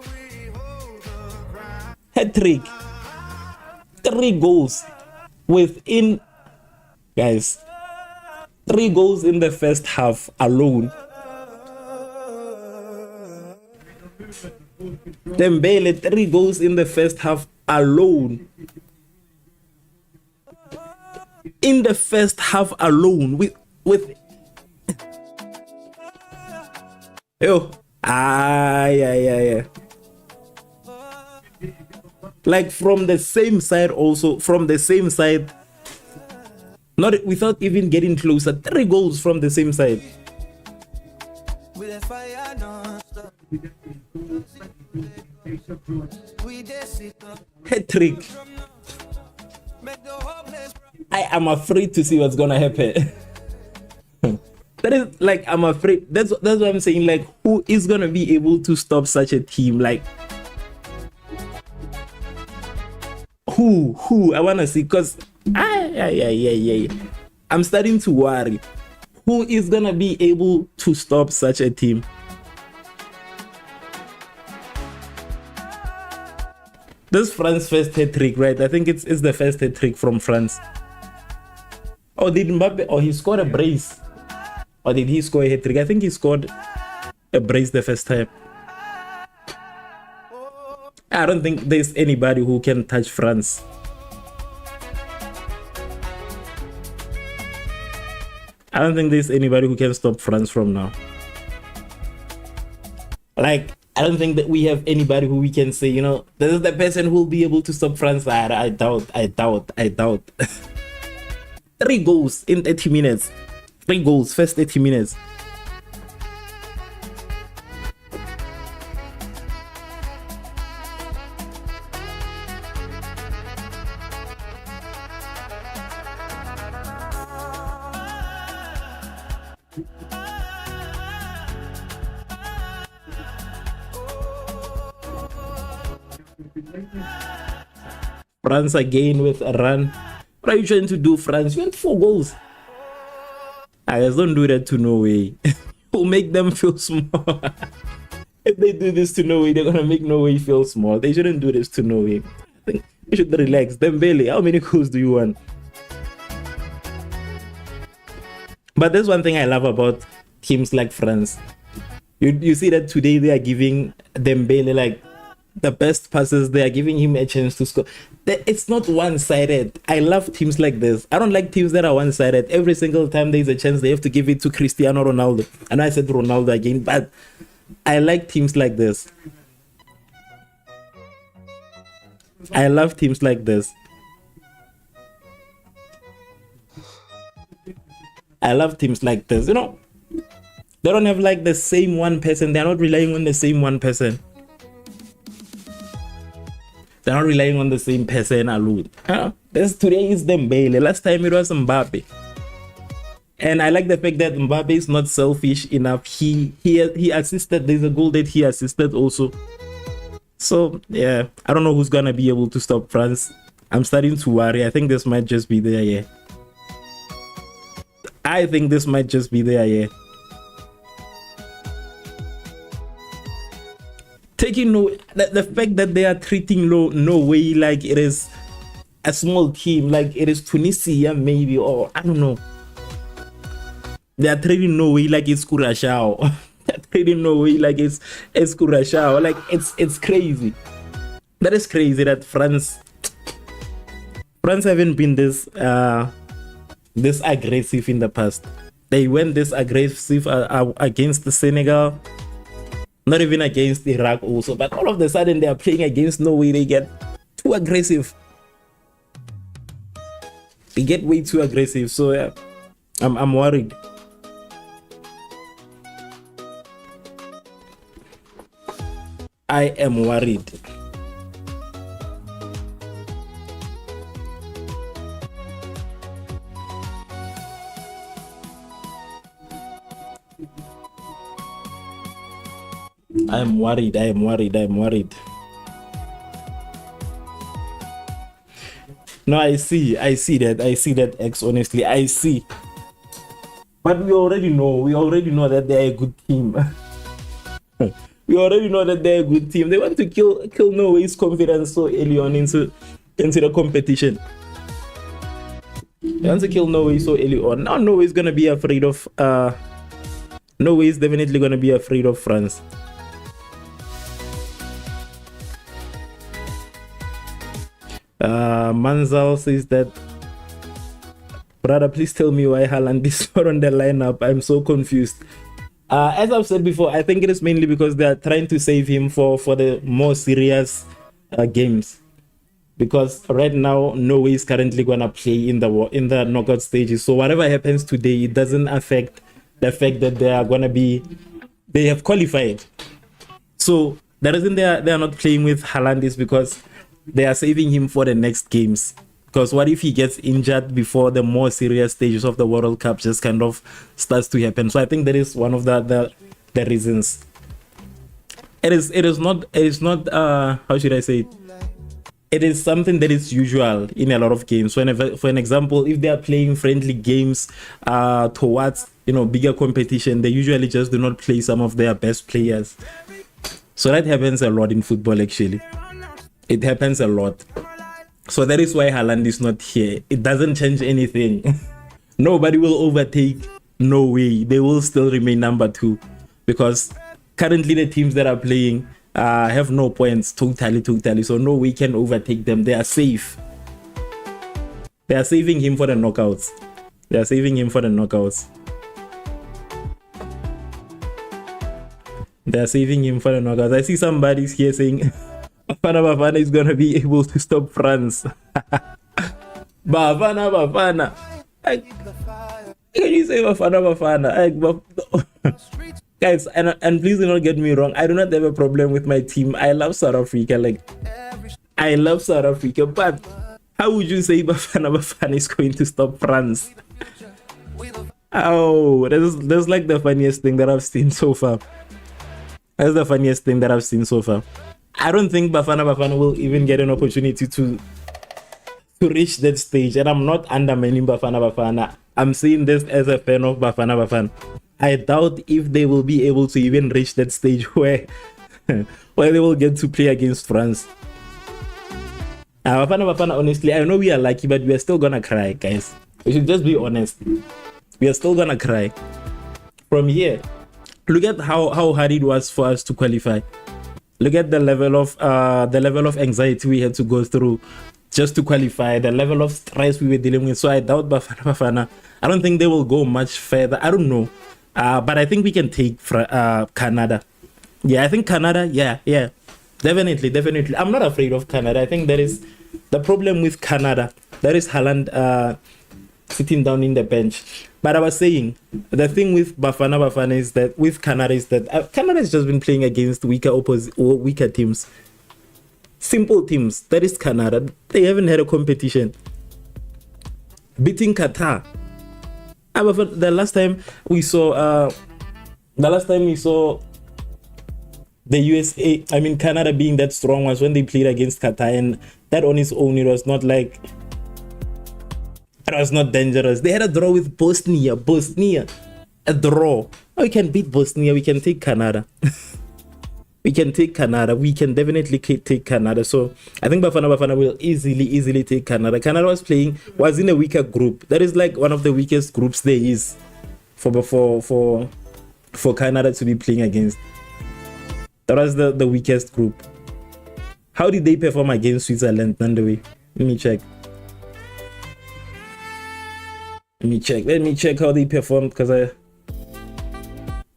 S1: Hat trick. 3 goals within, guys. 3 goals in the first half alone. Dembele, 3 goals in the first half alone. In the first half alone with yo. Yeah. Like from the same side also, from the same side, not without even getting closer. 3 goals from the same side. Hat trick. I am afraid to see what's gonna happen. That is like, I'm afraid. That's what I'm saying. Like, who is gonna be able to stop such a team? Like, who I wanna see, because I'm starting to worry. Who is gonna be able to stop such a team? This France first hat trick, right? I think it's the first hat trick from France. Oh, did Mbappe? Oh, he scored a brace. Or did he score a hat trick? I think he scored a brace the first time. I don't think there's anybody who can touch France. I don't think there's anybody who can stop France from now. Like, I don't think that we have anybody who we can say, you know, this is the person who will be able to stop France. I doubt. 3 goals in 30 minutes. 3 goals, first 30 minutes. France again with a run. What are you trying to do, France? You had 4 goals. I guys, don't do that to Norway. We'll make them feel small. If they do this to Norway, they're gonna make Norway feel small. They shouldn't do this to Norway. I think we should relax. Dembele, how many goals do you want? But there's one thing I love about teams like France. You see that today they are giving Dembele like the best passes. They are giving him a chance to score. It's not one-sided. I love teams like this. I don't like teams that are one-sided. Every single time there's a chance, they have to give it to Cristiano Ronaldo. And I said Ronaldo again, but I like teams like this. I love teams like this. I love teams like this. You know, they don't have like the same one person. They're not relying on the same one person. They're not relying on the same person alone. Today is Dembele. Last time it was Mbappe. And I like the fact that Mbappe is not selfish enough. He assisted. There's a goal that he assisted also. So yeah, I don't know who's gonna be able to stop France. I'm starting to worry. I think this might just be their year. I think this might just be their year. Taking the fact that they are treating Norway like it is a small team, like it is Tunisia maybe, or I don't know. They are treating Norway like it's Curaçao. They're treating Norway like it's Curaçao. Like it's crazy. That is crazy that France haven't been this aggressive in the past. They went this aggressive against the Senegal. Not even against Iraq also, but all of a sudden they are playing against Norway. They get too aggressive. They get way too aggressive. So yeah, I'm worried. I am worried. I'm worried. No, I see that X, honestly, I see. But we already know that they're a good team. We already know that they're a good team. They want to kill Norway's confidence so early on into the competition. They want to kill Norway so early on. Now Norway is gonna be afraid of Norway is definitely gonna be afraid of France. Manzal says that, brother, please tell me why Haaland is not on the lineup. I'm so confused. As I've said before, I think it is mainly because they are trying to save him for the more serious games. Because right now, Norway is currently gonna play in the knockout stages. So whatever happens today, it doesn't affect the fact that they have qualified. So the reason they are not playing with Haaland is because they are saving him for the next games. Because what if he gets injured before the more serious stages of the World Cup just kind of starts to happen? So I think that is one of the reasons. It is not how should I say it? It is something that is usual in a lot of games. For an example, if they are playing friendly games towards bigger competition, they usually just do not play some of their best players. So that happens a lot in football actually. It happens a lot. So that is why Haaland is not here. It doesn't change anything. Nobody will overtake Norway. They will still remain number 2 because currently the teams that are playing have no points totally. So Norway can overtake them. They are safe. They are saving him for the knockouts. I see somebody here saying Bafana is gonna be able to stop France. Bafana. Can you say Bafana? Guys, and please do not get me wrong. I do not have a problem with my team. I love South Africa. But how would you say Bafana is going to stop France? Oh, that's like the funniest thing that I've seen so far. That's the funniest thing that I've seen so far. I don't think Bafana will even get an opportunity to reach that stage. And I'm not undermining Bafana. I'm saying this as a fan of Bafana. I doubt if they will be able to even reach that stage where they will get to play against France. Bafana, honestly, I know we are lucky, but we are still gonna cry, guys. We should just be honest. We are still gonna cry. From here, look at how hard it was for us to qualify. Look at the level of anxiety we had to go through just to qualify, the level of stress we were dealing with. So I doubt Bafana. I don't think they will go much further. I don't know. But I think we can take Canada. Yeah, I think Canada. Yeah. Definitely. I'm not afraid of Canada. I think that is the problem with Canada. That is Haaland sitting down in the bench. But I was saying, the thing with Bafana is that with Canada is that Canada has just been playing against weaker teams. simple teams. That is Canada. They haven't had a competition. Beating Qatar. However, the last time we saw the USA, I mean Canada being that strong was when they played against Qatar, and that on its own, it was not dangerous. They had a draw with Bosnia, a draw. We can beat Bosnia, we can take Canada. We can definitely take Canada. So I think Bafana will easily take Canada. Canada was in a weaker group. That is like one of the weakest groups there is for Canada to be playing against. That was the weakest group. How did they perform against Switzerland, Norway? Let me check how they performed, because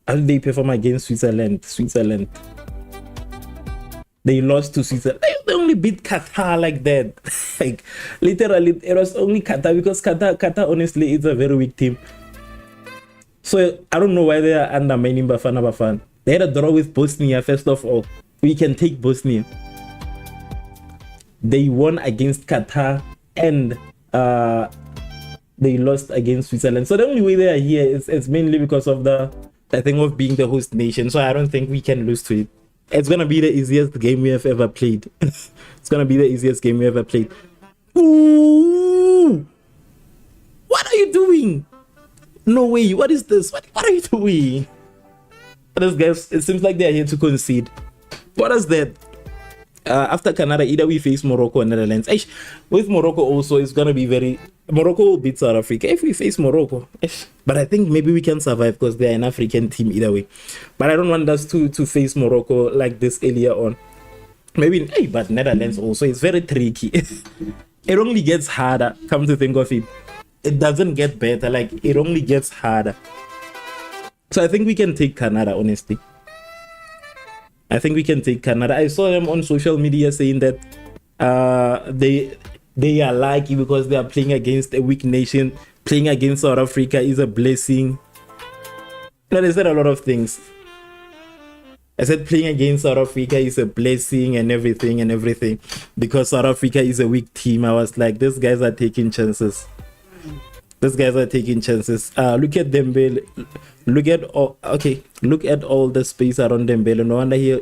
S1: how did they perform against Switzerland? They lost to Switzerland. They only beat Qatar like that. Like literally, it was only Qatar, because Qatar honestly is a very weak team. So I don't know why they are undermining Bafana. They had a draw with Bosnia. First of all, we can take Bosnia. They won against Qatar, and they lost against Switzerland. So the only way they are here is mainly because of the thing of being the host nation. So I don't think we can lose to it. It's gonna be the easiest game we have ever played. It's gonna be the easiest game we ever played. Ooh! What are you doing? No way. What is this? What are you doing? Those guys, it seems like they're here to concede. What is that? After Canada, either we face Morocco or Netherlands. With Morocco also, it's gonna be Morocco will beat South Africa if we face Morocco. But I think maybe we can survive because they're an African team either way. But I don't want us to face Morocco like this earlier on. Maybe, but Netherlands also, it's very tricky. It only gets harder, come to think of it. It doesn't get better, like it only gets harder. So I think we can take Canada, honestly. I think we can take Canada. I saw them on social media saying that they are lucky because they are playing against a weak nation. Playing against South Africa is a blessing. No, they said a lot of things. I said playing against South Africa is a blessing and everything because South Africa is a weak team. I was like, these guys are taking chances. Look at Dembele. Look at all the space around Dembele. No wonder he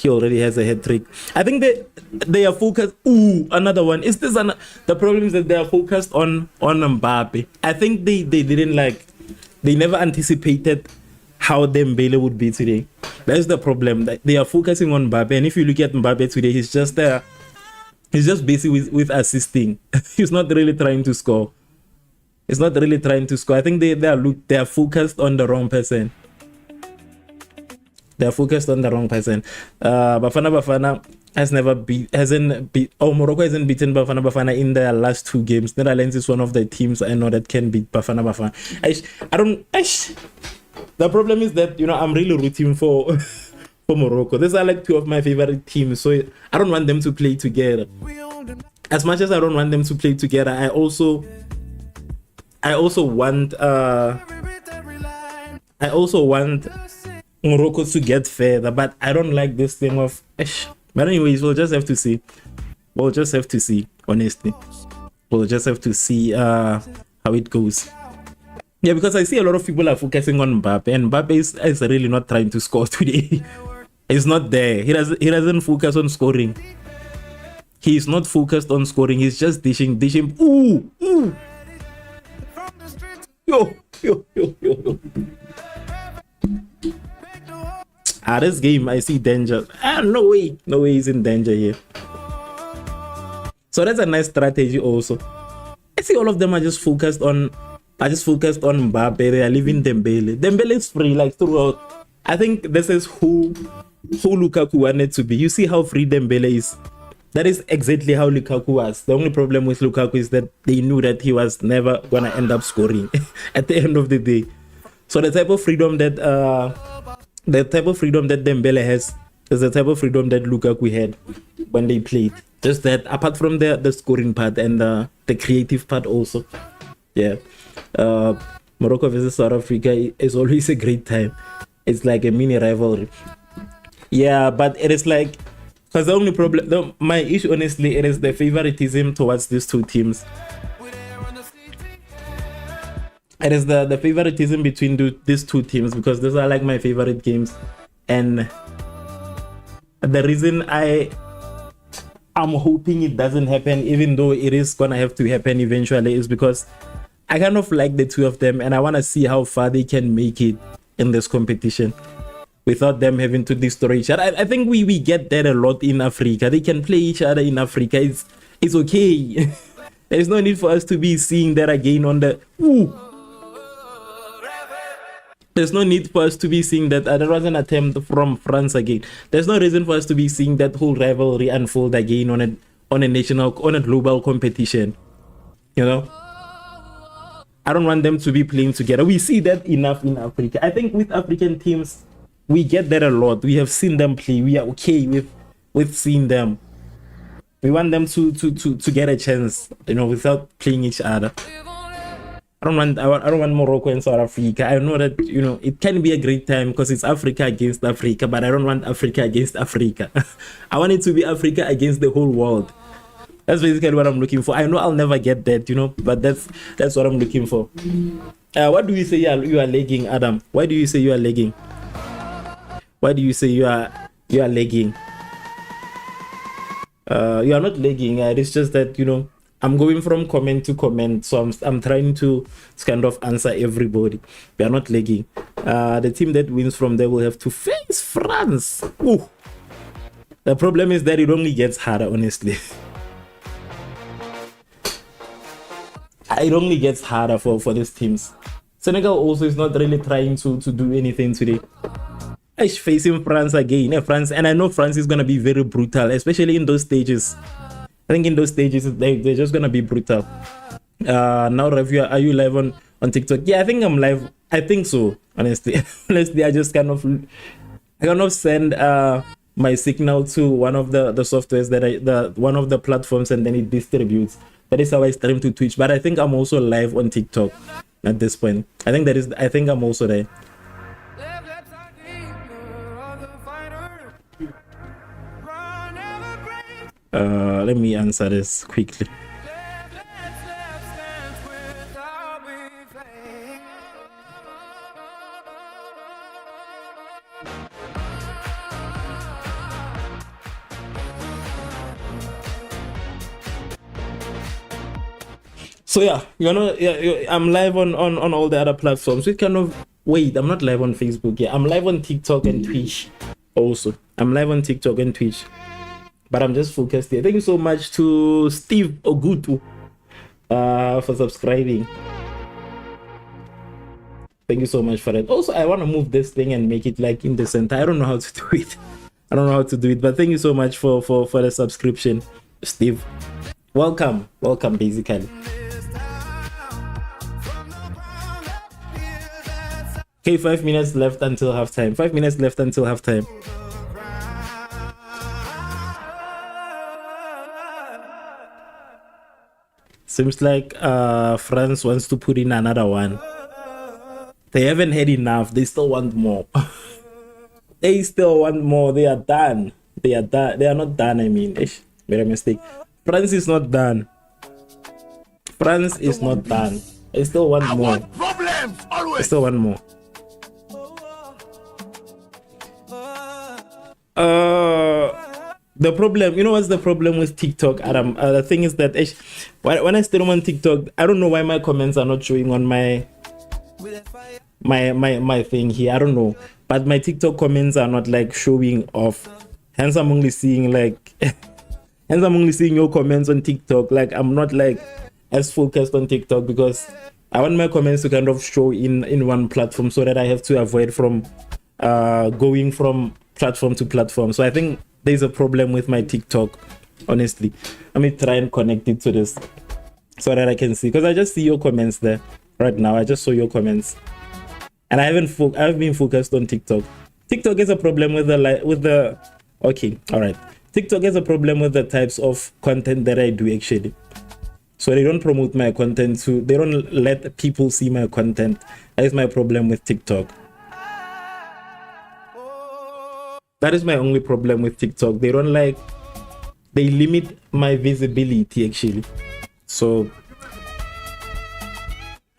S1: already has a hat trick. I think they are focused. Ooh, another one. Is this the problem is that they are focused on Mbappe. I think they never anticipated how Dembele would be today. That's the problem. They are focusing on Mbappe, and if you look at Mbappe today, he's just busy with assisting. He's not really trying to score. I think they are focused on the wrong person. Bafana Morocco hasn't beaten Bafana in their last 2 games. Netherlands is one of the teams I know that can beat Bafana. The problem is that I'm really rooting for Morocco. These are like 2 of my favorite teams, so I don't want them to play together. As much as I don't want them to play together, I also want Morocco to get further, but I don't like this thing of but anyways, we'll just have to see. Honestly, we'll just have to see how it goes. Yeah, because I see a lot of people are focusing on Mbappe, and Mbappe is really not trying to score today. He's not there. He doesn't focus on scoring. He's not focused on scoring. He's just dishing. Ooh. Yo. This game, I see danger. No way he's in danger here. So that's a nice strategy also. I see all of them are just focused on Mbappe. They are leaving Dembele. Dembele is free like throughout. I think this is who Lukaku wanted to be. You see how free Dembele is. That is exactly how Lukaku was. The only problem with Lukaku is that they knew that he was never gonna end up scoring at the end of the day. So the type of freedom that Dembele has is the type of freedom that Lukaku had when they played. Just that, apart from the scoring part and the creative part also. Yeah, Morocco versus South Africa is always a great time. It's like a mini rivalry. Yeah, but it is like Because the only problem, my issue, honestly, it is the favoritism towards these two teams. It is the favoritism between these two teams, because those are like my favorite games. And the reason I'm hoping it doesn't happen, even though it is gonna have to happen eventually, is because I kind of like the two of them, and I want to see how far they can make it in this competition without them having to destroy each other. I think we get that a lot in Africa. They can play each other in Africa. It's okay. There's no need for us to be seeing that again on the There's no need for us to be seeing that. There was an attempt from France again. There's no reason for us to be seeing that whole rivalry unfold again on a global competition. You know, I don't want them to be playing together. We see that enough in Africa. I think with African teams, we get that a lot. We have seen them play. We are okay with seeing them. We want them to get a chance, you know, without playing each other. I don't want Morocco and South Africa. I know that, you know, it can be a great time because it's Africa against Africa, but I don't want Africa against Africa. I want it to be Africa against the whole world. That's basically what I'm looking for. I know I'll never get that, you know, but that's what I'm looking for. What do you say you are lagging, Adam? Why do you say you are lagging? Why do you say you are lagging? You are not lagging. It's just that, you know, I'm going from comment to comment, so I'm trying to kind of answer everybody. We are not lagging. The team that wins from there will have to face France. Ooh. The problem is that it only gets harder, honestly. It only gets harder for these teams. Senegal also is not really trying to do anything today. Facing France again. France, and I know France is going to be very brutal, especially in those stages. I think in those stages, they're just going to be brutal. Now, Revv, are you live on TikTok? Yeah, I think I'm live. I think so, honestly. Honestly, I just kind of send my signal to one of the softwares that one of the platforms, and then it distributes. That is how I stream to Twitch. But I think I'm also live on TikTok at this point. I think I'm also there. Let me answer this quickly. So yeah, you know, I'm live on all the other platforms. We kind of wait. I'm not live on Facebook. Yeah, I'm live on TikTok and Twitch. Also, I'm live on TikTok and Twitch. But I'm just focused here. Thank you so much to Steve Ogutu for subscribing. Thank you so much for that. Also, I want to move this thing and make it like in the center. I don't know how to do it. But thank you so much for the subscription, Steve. Welcome, basically. Okay, 5 minutes left until halftime. 5 minutes left until halftime. Seems like France wants to put in another one. They haven't had enough. They still want more. They still want more. They are done. They are not done. I mean, made a mistake. France is not done. France is not done. They still want more. They still want more. The problem, you know what's the problem with TikTok, Adam? The thing is that when I stream on TikTok, I don't know why my comments are not showing on my thing here. I don't know, but my TikTok comments are not like showing off. Hence, I'm only seeing your comments on TikTok. Like, I'm not like as focused on TikTok because I want my comments to kind of show in one platform so that I have to avoid from going from platform to platform. So I think there's a problem with my TikTok, honestly. Let me try and connect it to this so that I can see, because I just see your comments there right now. I just saw your comments, and I've been focused on TikTok. TikTok has a problem with the okay, all right. TikTok has a problem with the types of content that I do, actually. So they don't promote my content, they don't let people see my content. That is my problem with TikTok. That is my only problem with TikTok. They don't like, they limit my visibility actually. So,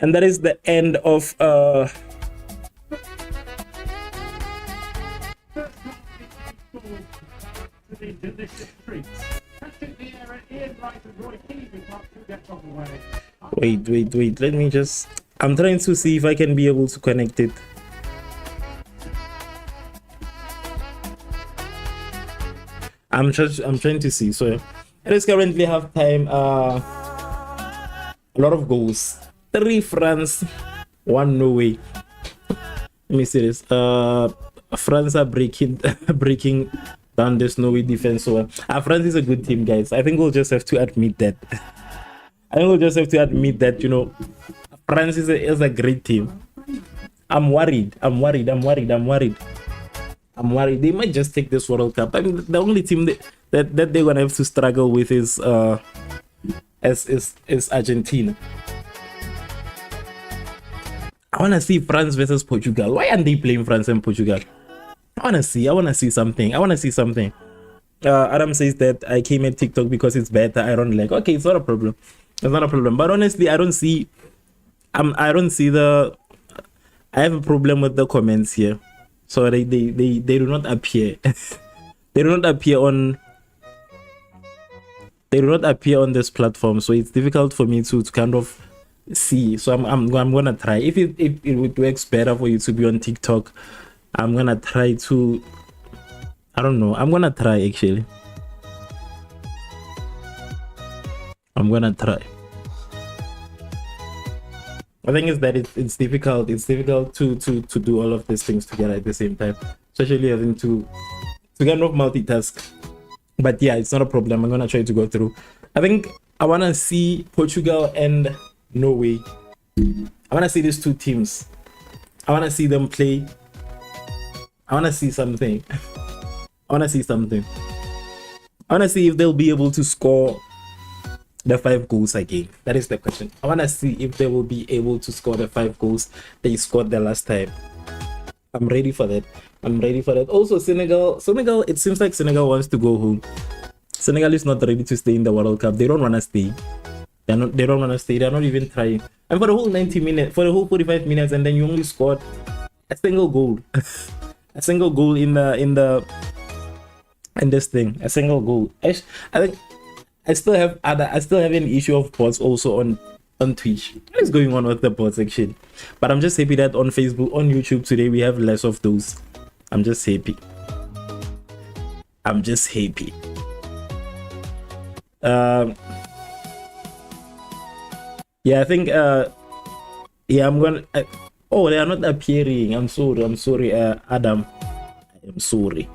S1: and that is the end of wait, let me just, I'm trying to see if I can be able to connect it. I'm trying to see. So it is currently half time. A lot of goals. 3 France, 1 Norway. Let me see this. France are breaking down this Norway defense. So France is a good team, guys. I think we'll just have to admit that. You know, France is a great team. I'm worried. They might just take this World Cup. I mean, the only team that they're gonna have to struggle with is Argentina. I wanna see France versus Portugal. Why aren't they playing France and Portugal? I wanna see something. Adam says that I came at TikTok because it's better. I don't like. Okay, it's not a problem. But honestly, I don't see the. I have a problem with the comments here. So they do not appear. They do not appear on this platform. So it's difficult for me to kind of see. So I'm gonna try. If it works better for you to be on TikTok, I'm gonna try to. I don't know. I'm gonna try actually. I'm gonna try. I think is that it's difficult. It's difficult to do all of these things together at the same time, especially having to kind of multitask. But yeah, it's not a problem. I'm gonna try to go through. I think I wanna see Portugal and Norway. I wanna see these two teams. I wanna see them play. I wanna see something. I wanna see if they'll be able to score the 5 goals again. That is the question. I want to see if they will be able to score the 5 goals they scored the last time. I'm ready for that. Also, Senegal, it seems like Senegal wants to go home. Senegal is not ready to stay in the World Cup. They don't want to stay. They don't want to stay. They're not even trying. And for the whole 90 minutes, for the whole 45 minutes, and then you only scored a single goal. A single goal in this thing. A single goal. I think I still have an issue of bots also on Twitch. What is going on with the bots actually? But I'm just happy that on Facebook, on YouTube today we have less of those. I'm just happy. Yeah, I think yeah, I'm gonna oh, they are not appearing. I'm sorry, Adam. I'm sorry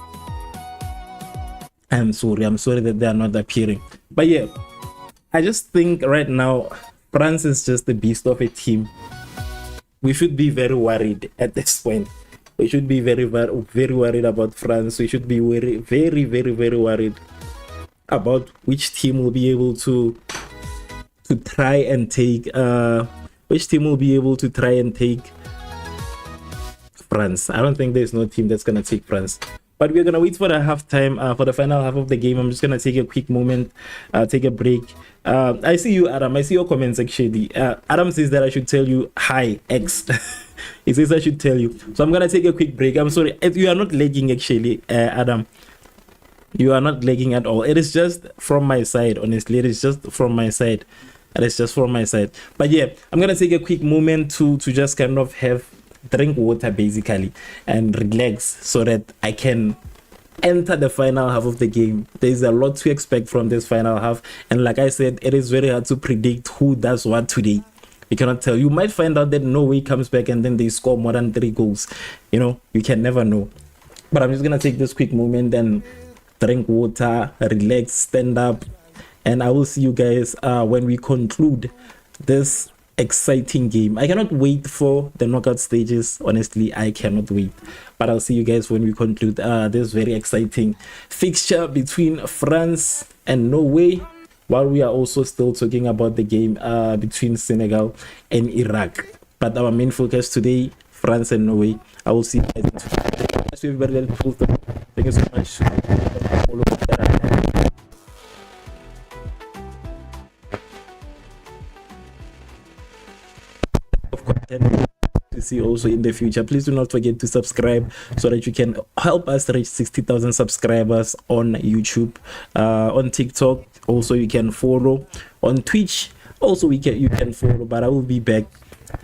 S1: that they are not appearing. But yeah, I just think right now France is just the beast of a team. We should be very worried at this point. We should be very worried about France. We should be very worried about which team will be able to try and take France. I don't think there's no team that's gonna take France. But we're gonna wait for the halftime, for the final half of the game. I'm just gonna take a quick moment, take a break. I see you, Adam. I see your comments actually. Adam says that I should tell you hi, X. He says I should tell you. So I'm gonna take a quick break. I'm sorry. You are not lagging actually, Adam. You are not lagging at all. It is just from my side, honestly. It is just from my side. But yeah, I'm gonna take a quick moment to just kind of drink water basically and relax so that I can enter the final half of the game. There's a lot to expect from this final half, and like I said, it is very hard to predict who does what today. You cannot tell. You might find out that Norway comes back and then they score more than 3 goals. You know, you can never know. But I'm just gonna take this quick moment and drink water, relax, stand up, and I will see you guys when we conclude this exciting game. I cannot wait for the knockout stages. Honestly, I cannot wait. But I'll see you guys when we conclude this very exciting fixture between France and Norway, while we are also still talking about the game between Senegal and Iraq. But our main focus today, France and Norway. I will see you guys in 2 minutes. you so much for the follow that I have. Of content to see also in the future. Please do not forget to subscribe so that you can help us reach 60,000 subscribers on YouTube, on TikTok. Also, you can follow on Twitch. Also, you can follow, but I will be back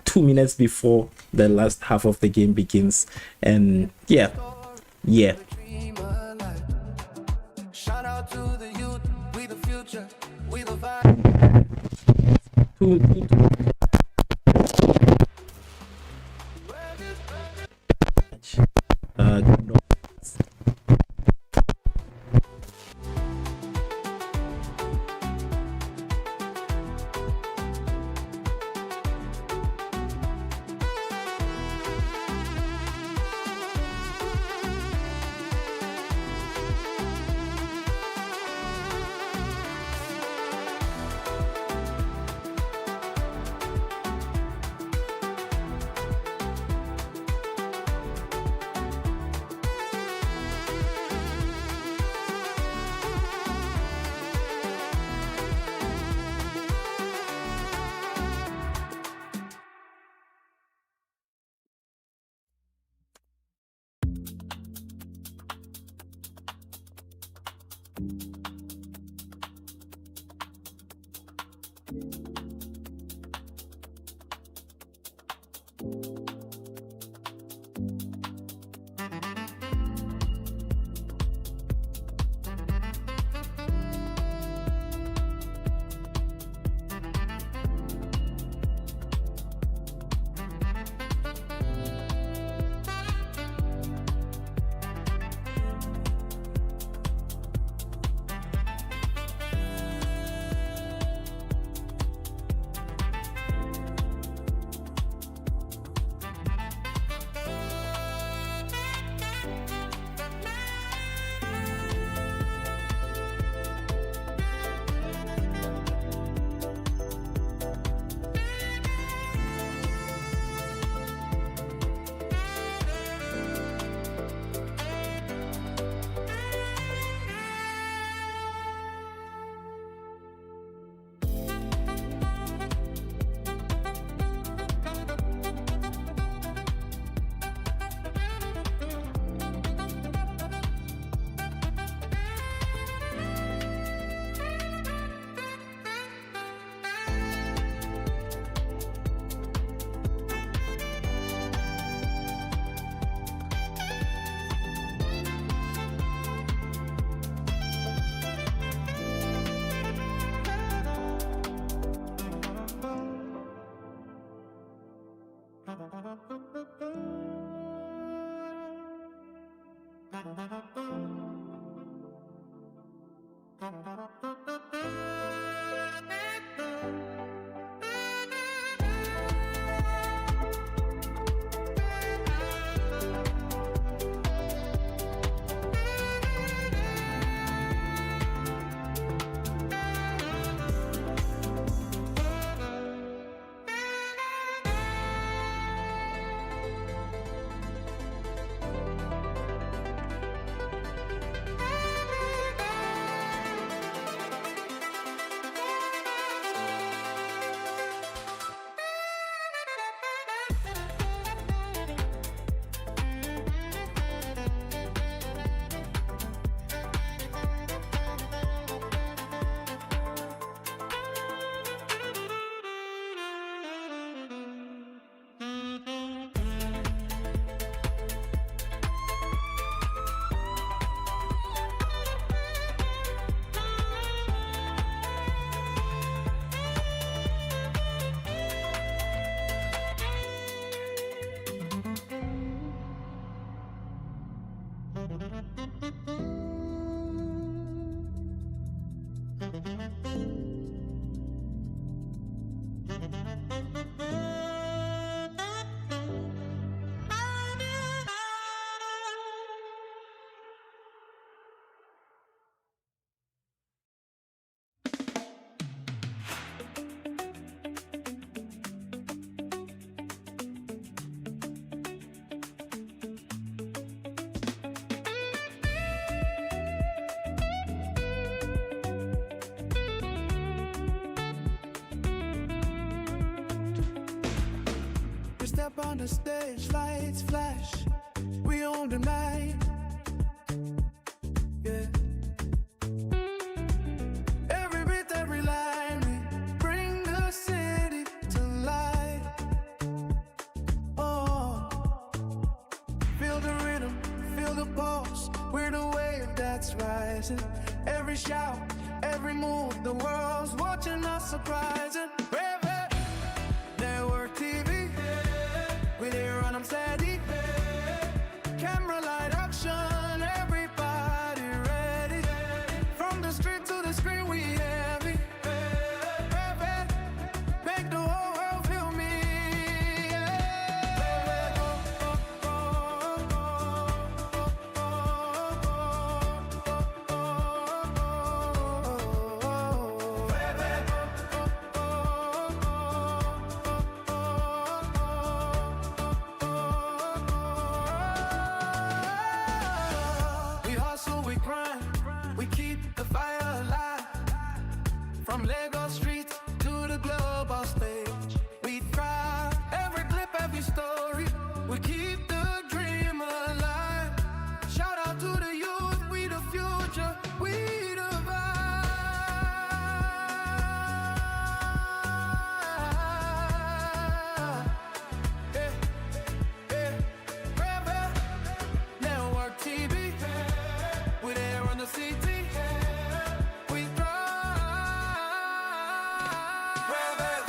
S1: 2 minutes before the last half of the game begins. And yeah. Shout out to the youth, we the future, we the vibe.
S2: step on the stage, lights flash, we own the night. Yeah. Every beat, every line, we bring the city to life. Oh, feel the rhythm, feel the pulse. We're the wave that's rising. Every shout, every move, the world's watching us surprising. Revv, network TV, we there on them steady. Camera light action, everybody ready. From the street to the screen, we heavy. Revv, make the whole world feel me. We hustle, we grind, we keep the fire alive. From Lagos streets to the global stage, we thrive. Every clip, every story, we keep the dream alive. Shout out to the youth, we the future, we the vibe. Yeah, yeah. Revv, network TV, we there on the CT, we thrive. Revv.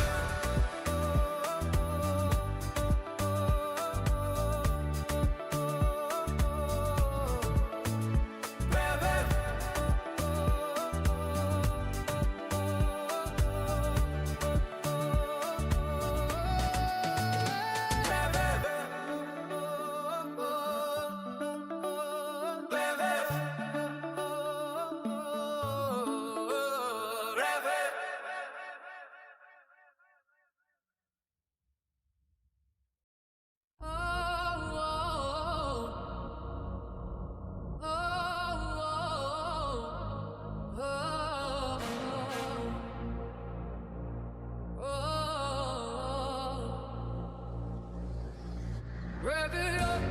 S2: Rev it up,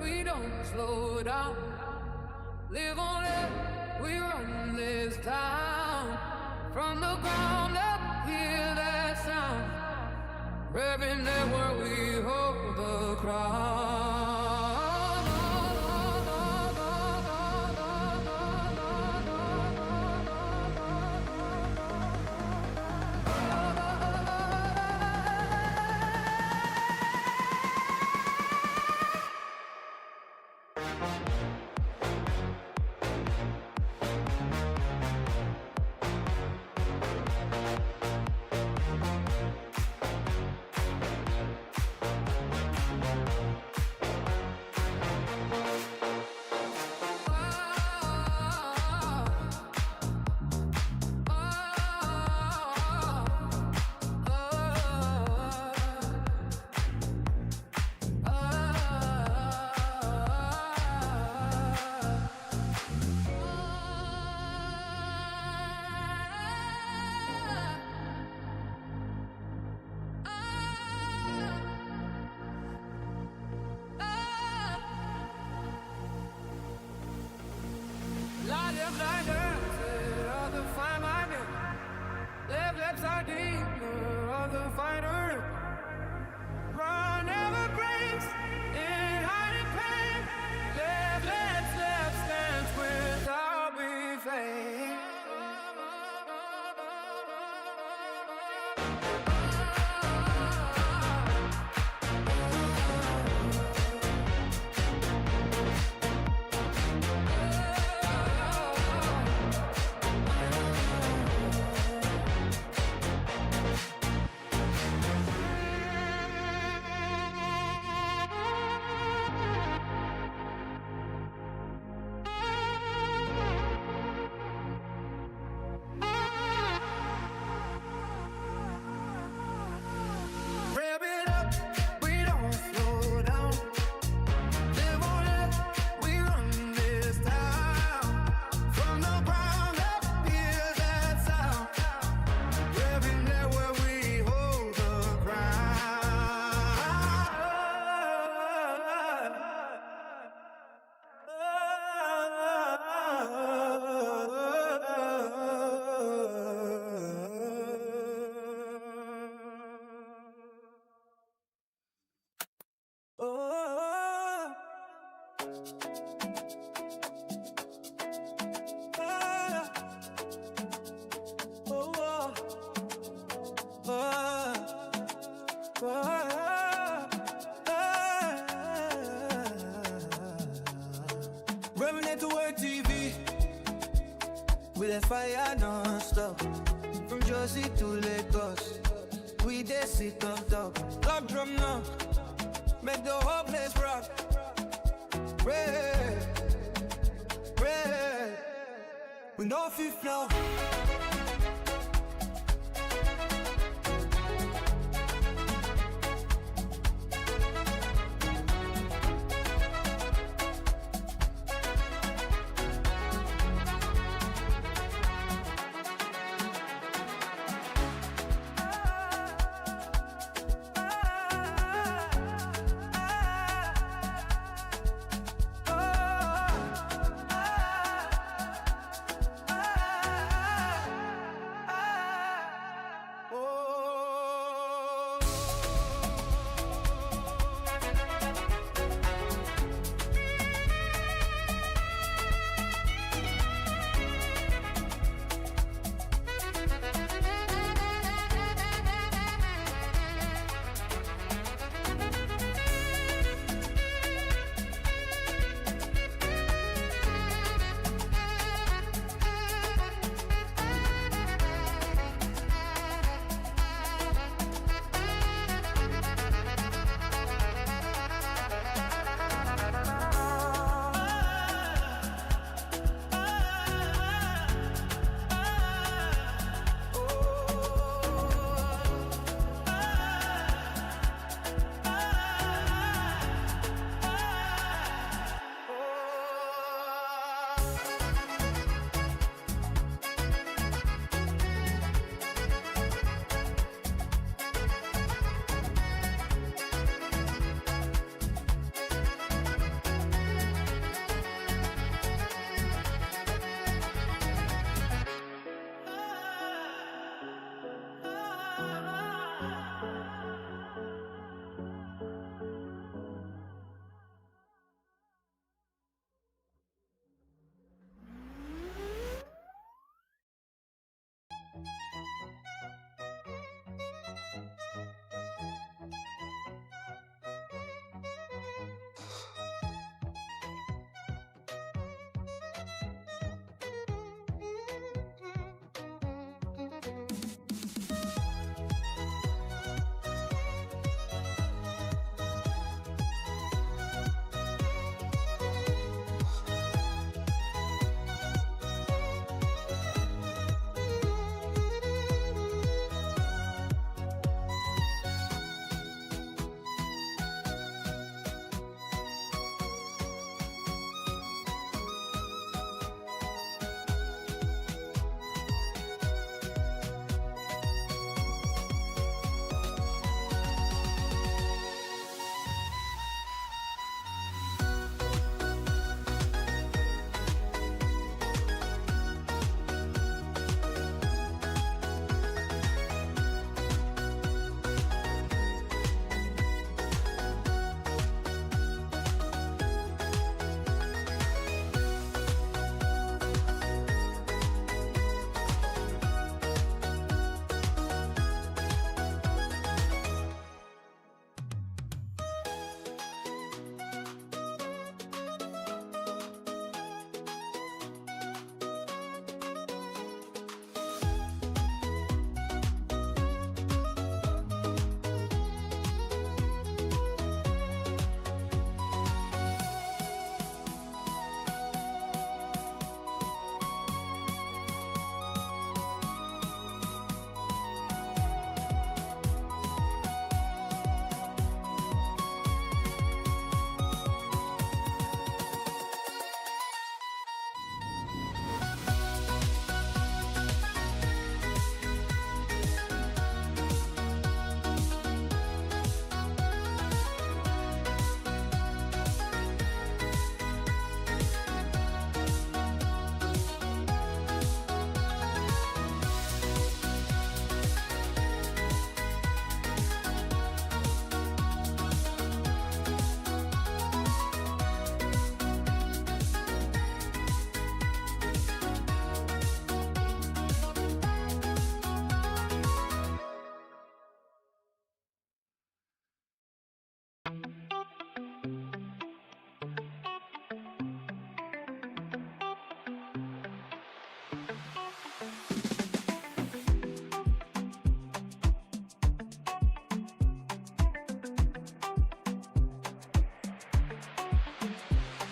S2: we don't slow down. Live on it, we run this town. From the ground up, hear that sound. Revving network, we hold the crown. Reminisce to our TV. With a fire non-stop. From Jersey to Lagos. We dey sit on top. Lock drum now. Make the whole place rock. Red. We know fifth now.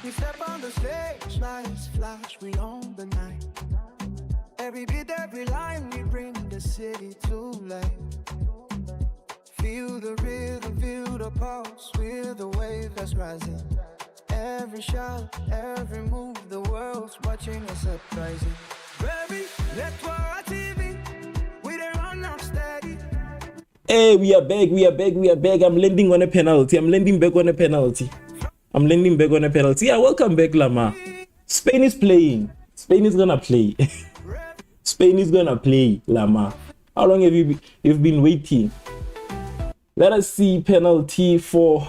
S2: We step on the stage, lights flash, we own the night. Every beat, every line, we bring the city to life. Feel the rhythm, feel the pulse, feel the wave that's rising. Every shot, every move, the world's watching us surprising. Revv, let's our TV, we don't run up steady.
S1: Hey, we are back. I'm landing on a penalty. I'm landing back on a penalty. Yeah, welcome back, Lama. Spain is playing. Spain is gonna play. Spain is gonna play, Lama. How long have you've been waiting? Let us see penalty for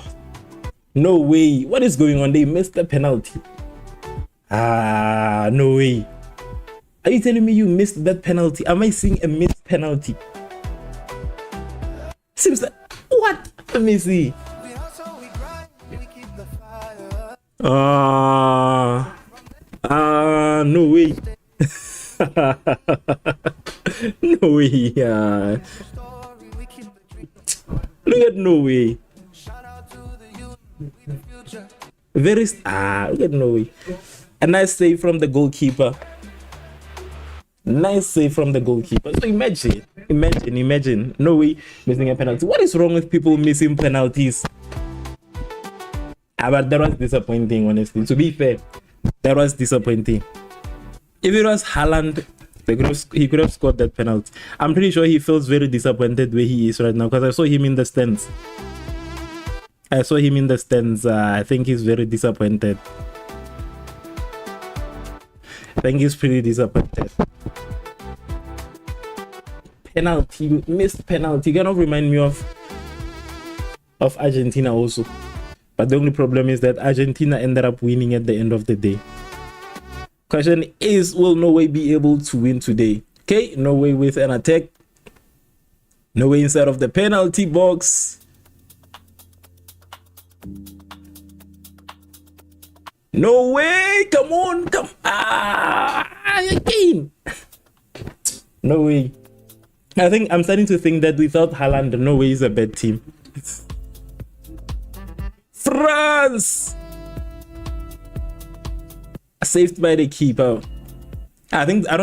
S1: Norway. What is going on? They missed the penalty. No way. Are you telling me you missed that penalty? Am I seeing a missed penalty? Seems like what? Let me see. No way. No way. Look at Norway. Look at Norway. A nice save from the goalkeeper. So imagine Norway missing a penalty. What is wrong with people missing penalties? But that was disappointing, honestly. To be fair, that was disappointing. If it was Haaland, he could have scored that penalty. I'm pretty sure he feels very disappointed where he is right now, because I saw him in the stands. I think he's very disappointed. I think he's pretty disappointed. Penalty, missed penalty. Kind of remind me of Argentina also. But the only problem is that Argentina ended up winning at the end of the day. Question is, will Norway be able to win today? Okay, Norway with an attack. Norway inside of the penalty box. Norway, come on, again. Norway. I think I'm starting to think that without Haaland, Norway is a bad team. France saved by the keeper. I don't think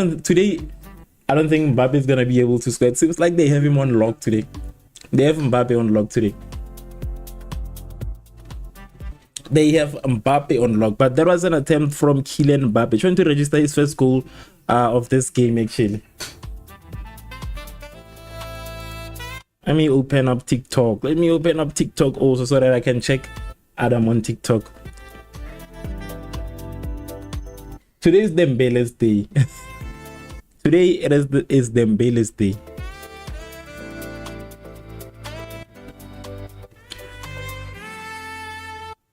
S1: Mbappe is gonna be able to score. It seems like they have him on lock today. They have Mbappe on lock, but there was an attempt from Kylian Mbappe trying to register his first goal of this game, actually. Let me open up TikTok also, so that I can check Adam on TikTok. Today is Dembele's day. Today is Dembele's day.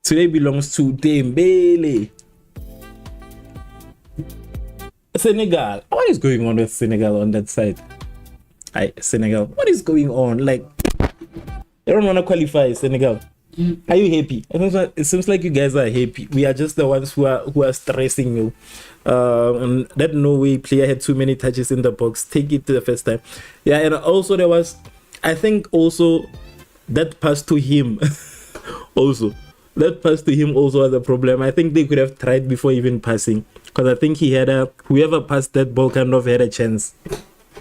S1: Today belongs to Dembele. Senegal. What is going on with Senegal on that side? Senegal. What is going on? Like, they don't want to qualify, Senegal. Are you happy? It seems like you guys are happy. We are just the ones who are stressing you. And that Norway player had too many touches in the box. Take it to the first time. Yeah, and also there was, I think also that pass to him also. That pass to him also was a problem. I think they could have tried before even passing, because I think whoever passed that ball kind of had a chance,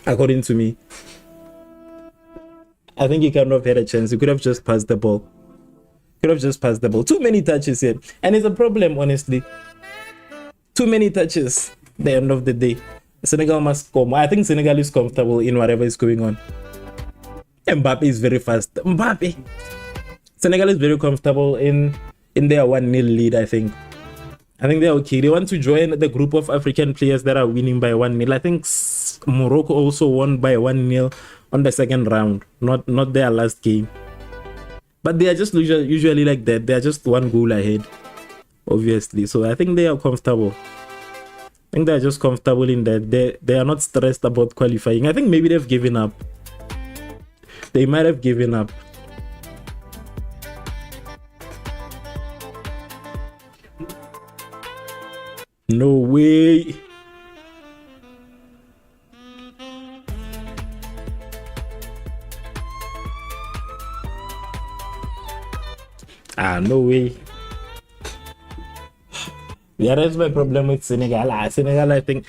S1: according to me. I think he kind of had a chance. He could have just passed the ball. Too many touches here, and it's a problem, honestly. Too many touches. At the end of the day, Senegal must come. I think Senegal is comfortable in whatever is going on. Mbappe is very fast. Senegal is very comfortable in their 1-0 lead. I think they're okay. They want to join the group of African players that are winning by 1-0. I think Morocco also won by 1-0 on the second round, not their last game. But they are just usually like that. They are just one goal ahead, obviously. So I think they are comfortable. I think they're just comfortable in that. They are not stressed about qualifying. I think maybe they've given up. They might have given up. No way. No way. Yeah, that's my problem with Senegal. Senegal, I think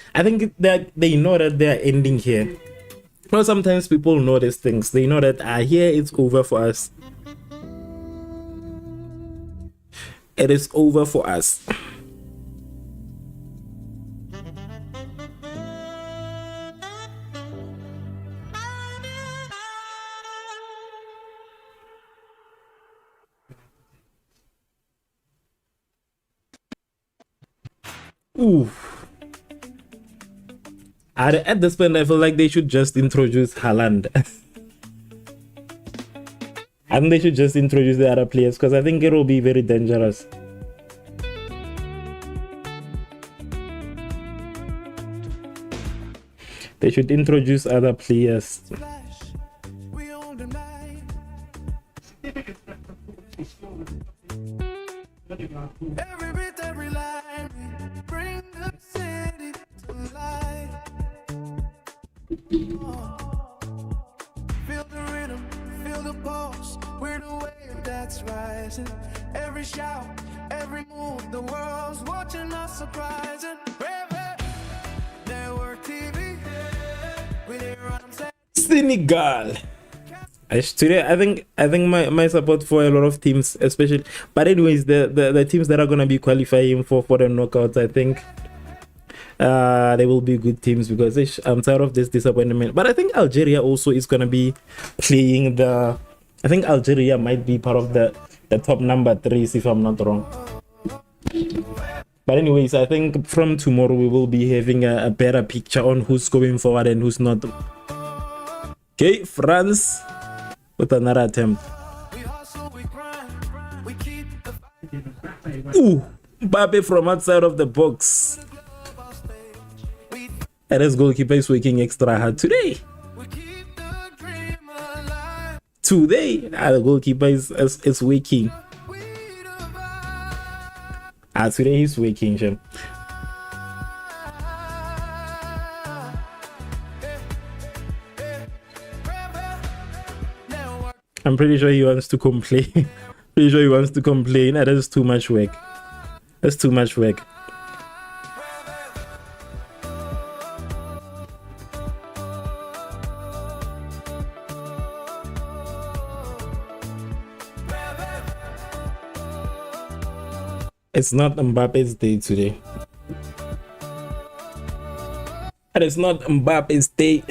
S1: that they know that they're ending here. Well, sometimes people know these things. They know that here it's over for us. It is over for us. Ooh. At this point, I feel like they should just introduce Haaland. I think they should just introduce the other players because I think it will be very dangerous. They should introduce other players.
S2: Flash, we own the night. Every bit, every line, we bring the city to life. Feel the rhythm, feel the pulse. We're the wave that's rising. Every shout, every move, the world's watching us surprising. Revv, network TV, we didn't run them.
S1: Senegal. Today, I think my support for a lot of teams, especially. But anyways, the teams that are gonna be qualifying for the knockouts, I think they will be good teams because I'm tired of this disappointment. But I think Algeria also is gonna be playing the. I think Algeria might be part of the top number 3s if I'm not wrong. But anyways, I think from tomorrow we will be having a better picture on who's going forward and who's not. Okay, France with another attempt.
S2: We hustle, we grind, we keep the
S1: Ooh, Mbappe from outside of the box. And his goalkeeper is working extra hard today.
S2: we keep the dream alive.
S1: Today, the goalkeeper is working.
S2: We the vibe.
S1: Today he's working, Jim.
S2: Network.
S1: I'm pretty sure he wants to complain. Pretty sure he wants to complain. That is too much work. That's too much work. It's not Mbappe's day today. And it's not Mbappe's day.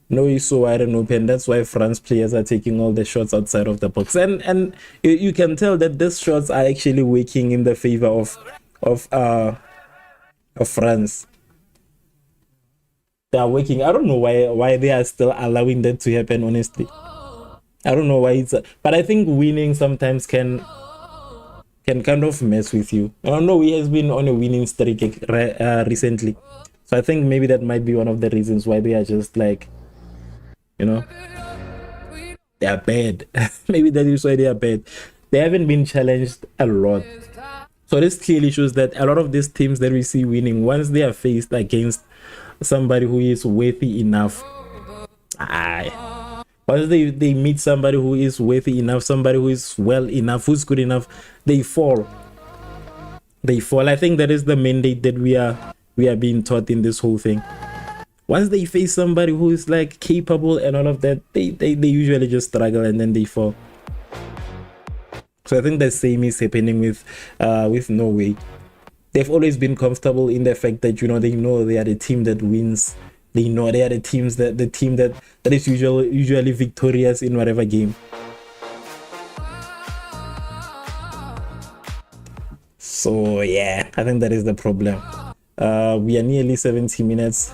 S1: No, he's so wide and open. That's why France players are taking all the shots outside of the box. And you can tell that these shots are actually working in the favor of France. They are working. I don't know why they are still allowing that to happen, honestly. I don't know why it's but I think winning sometimes can kind of mess with you. I don't know, he has been on a winning streak recently. So I think maybe that might be one of the reasons why they are just like, you know, they are bad. Maybe that is why they are bad. They haven't been challenged a lot. So this clearly shows that a lot of these teams that we see winning, once they are faced against somebody who is worthy enough, once they meet somebody who is worthy enough, somebody who is well enough, who's good enough, they fall. They fall. I think that is the mandate that we are being taught in this whole thing. Once they face somebody who is like capable and all of that, they usually just struggle and then they fall. So I think the same is happening with Norway. They've always been comfortable in the fact that, you know, they are the team that wins. They know they are the team that is usually victorious in whatever game. So yeah, I think that is the problem. We are nearly 70 minutes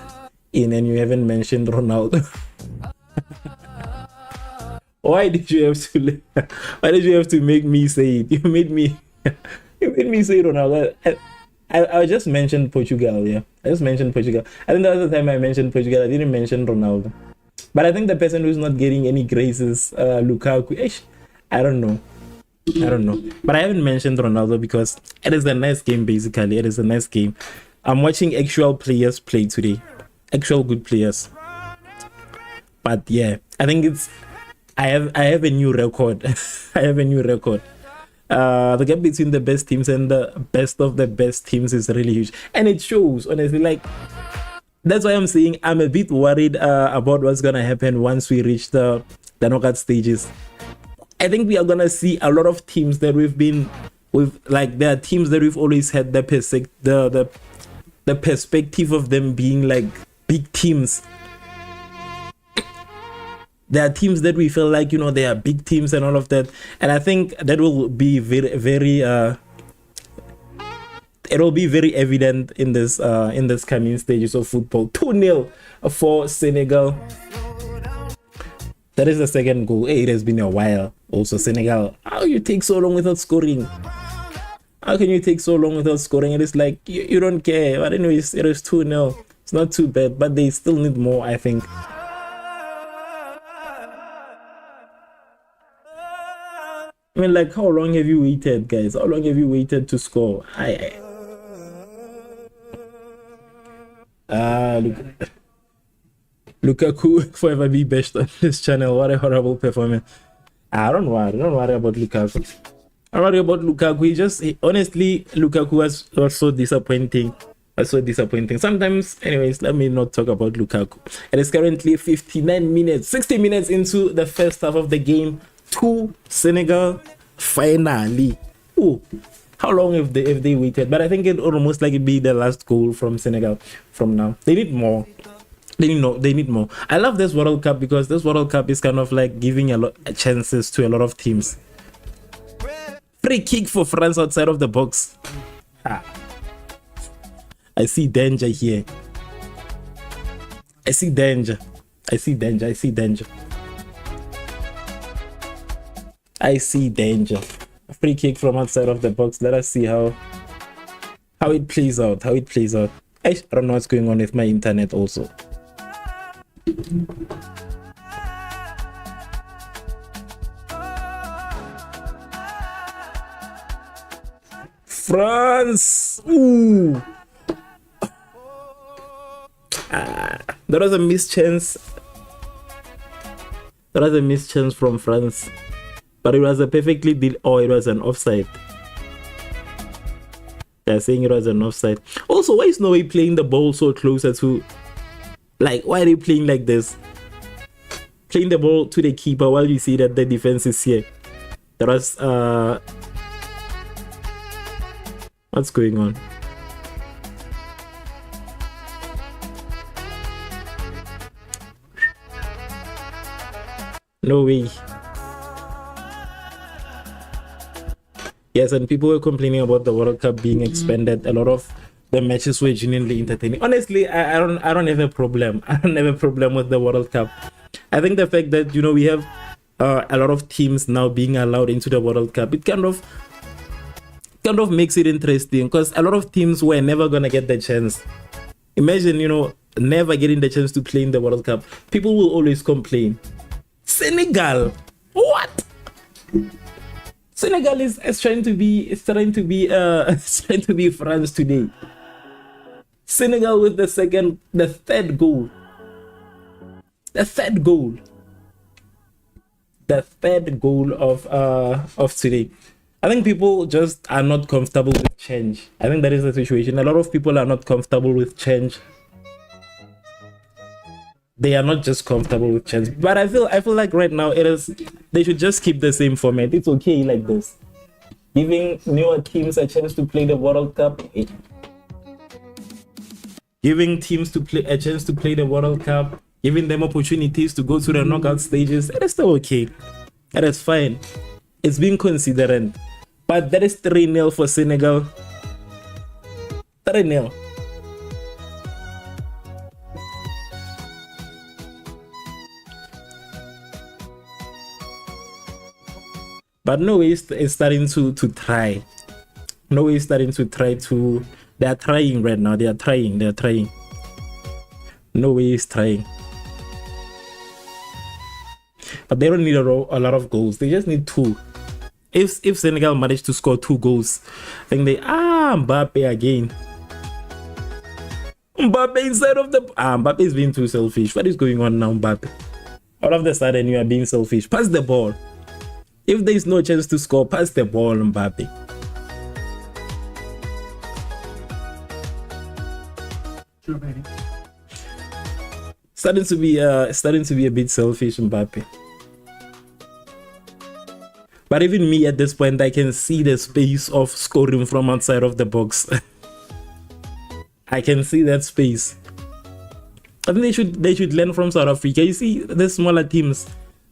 S1: in and you haven't mentioned Ronaldo. Why did you have to make me say it? You made me say Ronaldo. I just mentioned Portugal, yeah. I just mentioned Portugal. I think the other time I mentioned Portugal, I didn't mention Ronaldo. But I think the person who's not getting any grace is Lukaku. I don't know. But I haven't mentioned Ronaldo because it is a nice game, basically. It is a nice game. I'm watching actual players play today. Actual good players. But yeah, I think I have a new record. I have a new record. The gap between the best teams and the best of the best teams is really huge, and it shows, honestly. Like, that's why I'm saying I'm a bit worried about what's gonna happen once we reach the knockout stages. I think we are gonna see a lot of teams that we've been with, like, there are teams that we've always had the perspective of them being like big teams. There are teams that we feel like, you know, they are big teams and all of that, and I think that will be very it will be very evident in this coming stages of football. 2-0 for Senegal. That is the second goal. Hey, it has been a while. Also, Senegal, how you take so long without scoring? How can you take so long without scoring? It is like you don't care. But anyways, it is 2-0. It's not too bad, but they still need more, I think. I mean, like, how long have you waited, guys? How long have you waited to score? Lukaku forever be bashed on this channel. What a horrible performance. Don't worry about Lukaku. Don't worry about Lukaku. Honestly, Lukaku was so disappointing. Sometimes, anyways, let me not talk about Lukaku. It is currently 60 minutes into the first half of the game. To Senegal, finally. Oh, how long have they waited? But I think it almost like it be the last goal from Senegal from now. They need more. They need more. I love this World Cup because this World Cup is kind of like giving a lot of chances to a lot of teams. Free kick for France outside of the box. I see danger here. I see danger. I see danger. Free kick from outside of the box. Let us see how it plays out. I don't know what's going on with my internet also. France. Ooh. There was a missed chance. From France. But it was a perfectly it was an offside. They're saying it was an offside. Also, why is Norway playing the ball so closer to... Like, why are they playing like this? Playing the ball to the keeper while you see that the defense is here. There was... What's going on? No way. Yes, and people were complaining about the World Cup being expanded. A lot of the matches were genuinely entertaining. Honestly, I don't have a problem. I don't have a problem with the World Cup. I think the fact that, you know, we have a lot of teams now being allowed into the World Cup, it kind of makes it interesting, because a lot of teams were never gonna get the chance. Imagine, you know, never getting the chance to play in the World Cup. People will always complain. Senegal, what? Senegal is trying to be France today. Senegal with the third goal of today. I think people just are not comfortable with change. I think that is the situation. A lot of people are not comfortable with change. They are not just comfortable with change. But I feel like right now they should just keep the same format. It's okay like this. Giving newer teams a chance to play the World Cup. Giving teams a chance to play the World Cup. Giving them opportunities to go to the knockout stages. That is still okay. That is fine. It's being considerate. But that is 3-0 for Senegal. 3-0. But Norway is starting to try. Norway is starting to try to... They are trying right now. They are trying. Norway is trying. But they don't need a lot of goals. They just need 2. If Senegal managed to score 2 goals, I think they... Mbappe again. Mbappe inside of the... Mbappe is being too selfish. What is going on now, Mbappe? All of a sudden, you are being selfish. Pass the ball. If there is no chance to score, pass the ball, Mbappe. Starting to be a bit selfish, Mbappe. But even me at this point, I can see the space of scoring from outside of the box. I can see that space. I think they should learn from South Africa. You see, the smaller teams,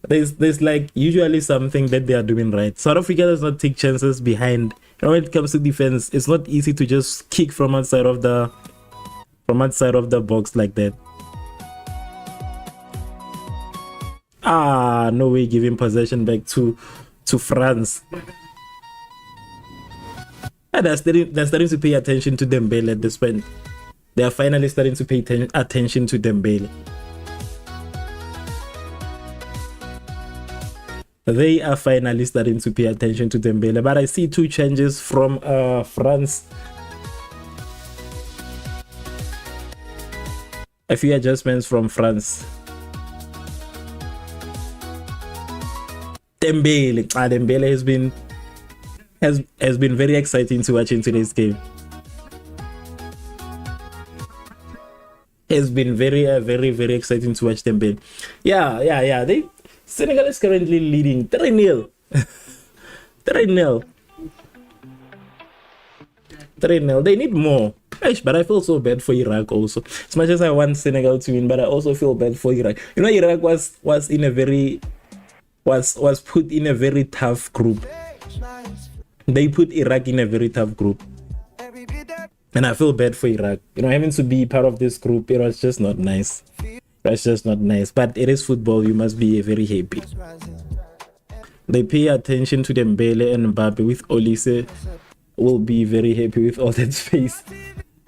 S1: there's like usually something that they are doing right. South Africa does not take chances behind. You know, when it comes to defense, it's not easy to just kick from outside of the box like that. Norway giving possession back to France. And they're starting to pay attention to Dembele at this point. They are finally starting to pay attention to Dembele. They are finally starting to pay attention to Dembele. But I see two changes from France. A few adjustments from France. Dembele has been very exciting to watch in today's game. Has been very exciting to watch Dembele. Yeah. Senegal is currently leading 3-0. 3-0. 3-0. They need more. But I feel so bad for Iraq also. As much as I want Senegal to win, but I also feel bad for Iraq. You know, Iraq was in a very was put in a very tough group. They put Iraq in a very tough group. And I feel bad for Iraq. You know, having to be part of this group, it was just not nice. That's just not nice. But it is football. You must be very happy. They pay attention to Dembele and Mbappe. With Olise, will be very happy with all that space.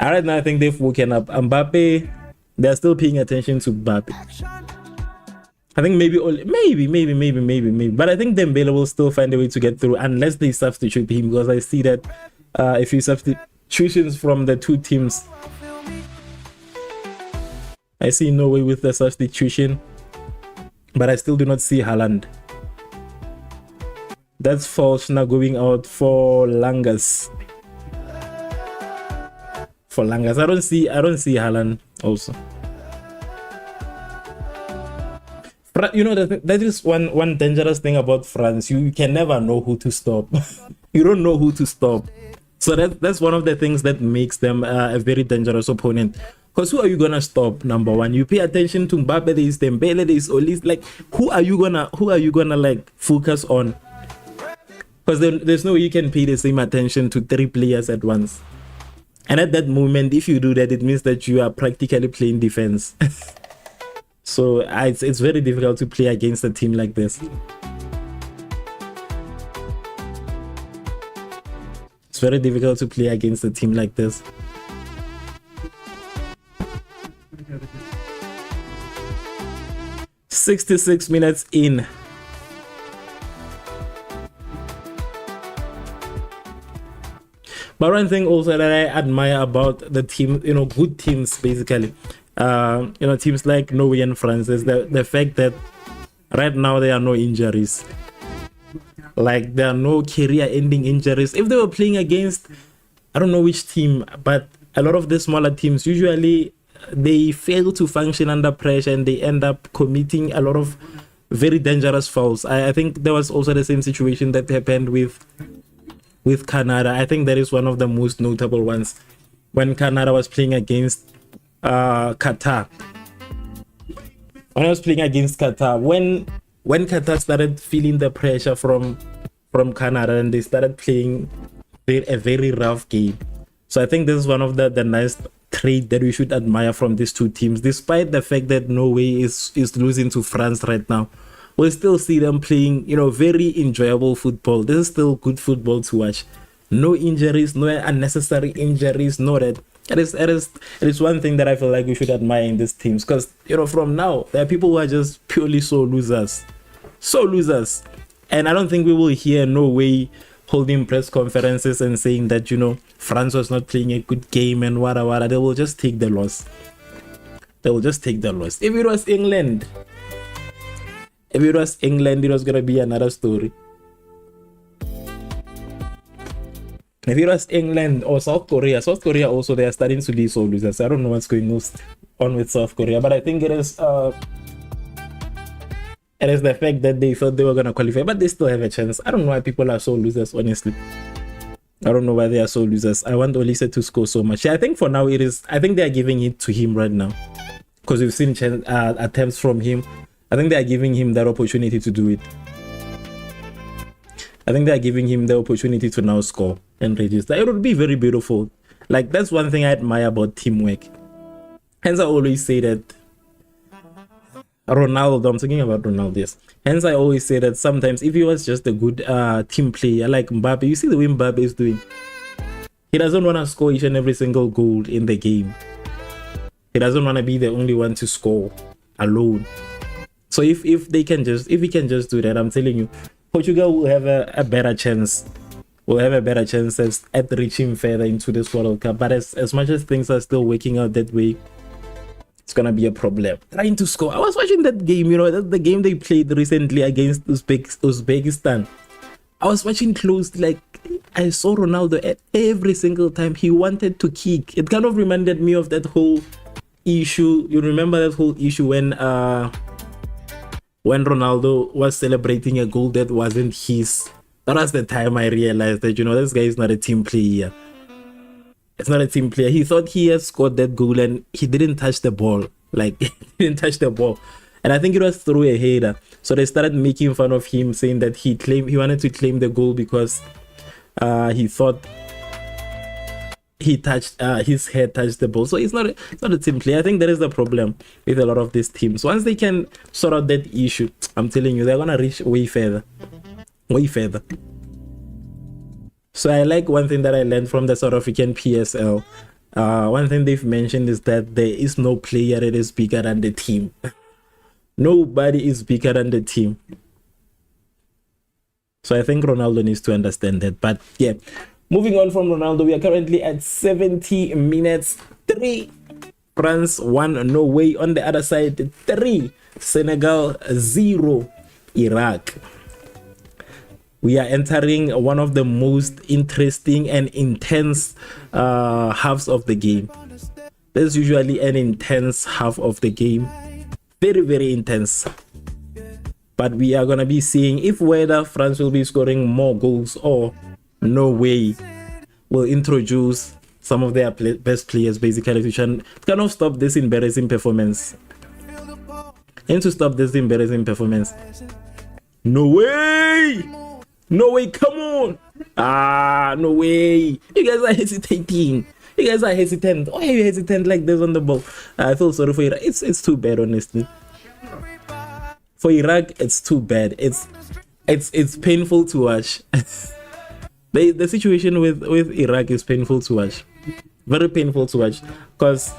S1: Right now, I think they've woken up. Mbappe, they're still paying attention to Mbappe. I think maybe. But I think Dembele will still find a way to get through unless they substitute him, because I see that if you substitutions from the two teams, I see Norway with the substitution, but I still do not see Haaland. That's false now, going out for Langas. I don't see Haaland also. You know, that is one dangerous thing about France. You can never know who to stop. You don't know who to stop. So that's one of the things that makes them a very dangerous opponent. Because who are you gonna stop? Number one, you pay attention to Mbappe, there is Dembele, there is Olise. Like, who are you gonna like focus on? Because there's no way you can pay the same attention to three players at once. And at that moment, if you do that, it means that you are practically playing defense. So it's very difficult to play against a team like this. It's very difficult to play against a team like this. "66 minutes in." But one thing also that I admire about the team, you know, good teams basically, you know, teams like Norway and France, is the fact that right now there are no injuries. Like, there are no career-ending injuries. If they were playing against, I don't know which team, but a lot of the smaller teams, usually they fail to function under pressure and they end up committing a lot of very dangerous fouls. I think there was also the same situation that happened with Canada. I think that is one of the most notable ones, when Canada was playing against Qatar. When I was playing against Qatar, when Qatar started feeling the pressure from Canada and they started playing a very rough game. So I think this is one of the nice trait that we should admire from these two teams. Despite the fact that Norway is losing to France right now, we'll still see them playing, you know, very enjoyable football. This is still good football to watch. No injuries, no unnecessary injuries, no that. It is one thing that I feel like we should admire in these teams, because, you know, from now there are people who are just purely so losers, and I don't think we will hear Norway holding press conferences and saying that, you know, France was not playing a good game and whatever. They will just take the loss. If it was England, it was gonna be another story. If it was England or South Korea also, they are starting to be sore losers. I don't know what's going on with South Korea, but I think it is the fact that they thought they were going to qualify, but they still have a chance. I don't know why people are so losers, honestly. I don't know why they are so losers. I want Olise to score so much. Yeah, I think for now I think they are giving it to him right now, because we've seen attempts from him. I think they are giving him that opportunity to do it. I think they are giving him the opportunity to now score and register. It would be very beautiful. Like, that's one thing I admire about teamwork. Hence, I always say that Ronaldo, I'm talking about Ronaldo, yes. Hence, I always say that sometimes if he was just a good team player like Mbappe, you see the way Mbappe is doing. He doesn't want to score each and every single goal in the game. He doesn't want to be the only one to score alone. So if he can just do that, I'm telling you, Portugal will have a better chance. Will have a better chance at reaching further into this World Cup. But as much as things are still working out that way, it's gonna be a problem. Trying to score. I was watching that game, you know, the game they played recently against Uzbekistan. I was watching close, like I saw Ronaldo at every single time he wanted to kick. It kind of reminded me of that whole issue. You remember that whole issue when Ronaldo was celebrating a goal that wasn't his. That was the time I realized that, you know, this guy is not a team player. It's not a team player. He thought he had scored that goal and he didn't touch the ball. Like, he didn't touch the ball. And I think it was through a header. So they started making fun of him, saying that he wanted to claim the goal because he thought his head touched the ball. So it's not a team player. I think that is the problem with a lot of these teams. Once they can sort out that issue, I'm telling you, they're gonna reach way further. So I like one thing that I learned from the South African PSL. One thing they've mentioned is that there is no player that is bigger than the team. Nobody is bigger than the team. So I think Ronaldo needs to understand that. But yeah, moving on from Ronaldo, we are currently at 70 minutes. 3 France, 1 Norway. On the other side, 3 Senegal, 0 Iraq. We are entering one of the most interesting and intense halves of the game. There's usually an intense half of the game. Very, very intense. But we are going to be seeing if whether France will be scoring more goals or Norway will introduce some of their best players, basically, to kind of stop this embarrassing performance. And to stop this embarrassing performance. Norway! Norway, come on! Norway! You guys are hesitating. You guys are hesitant. Why are you hesitant like this on the ball? I feel sorry for Iraq. It's too bad, honestly. For Iraq, it's too bad. It's painful to watch. The situation with Iraq is painful to watch. Very painful to watch. Because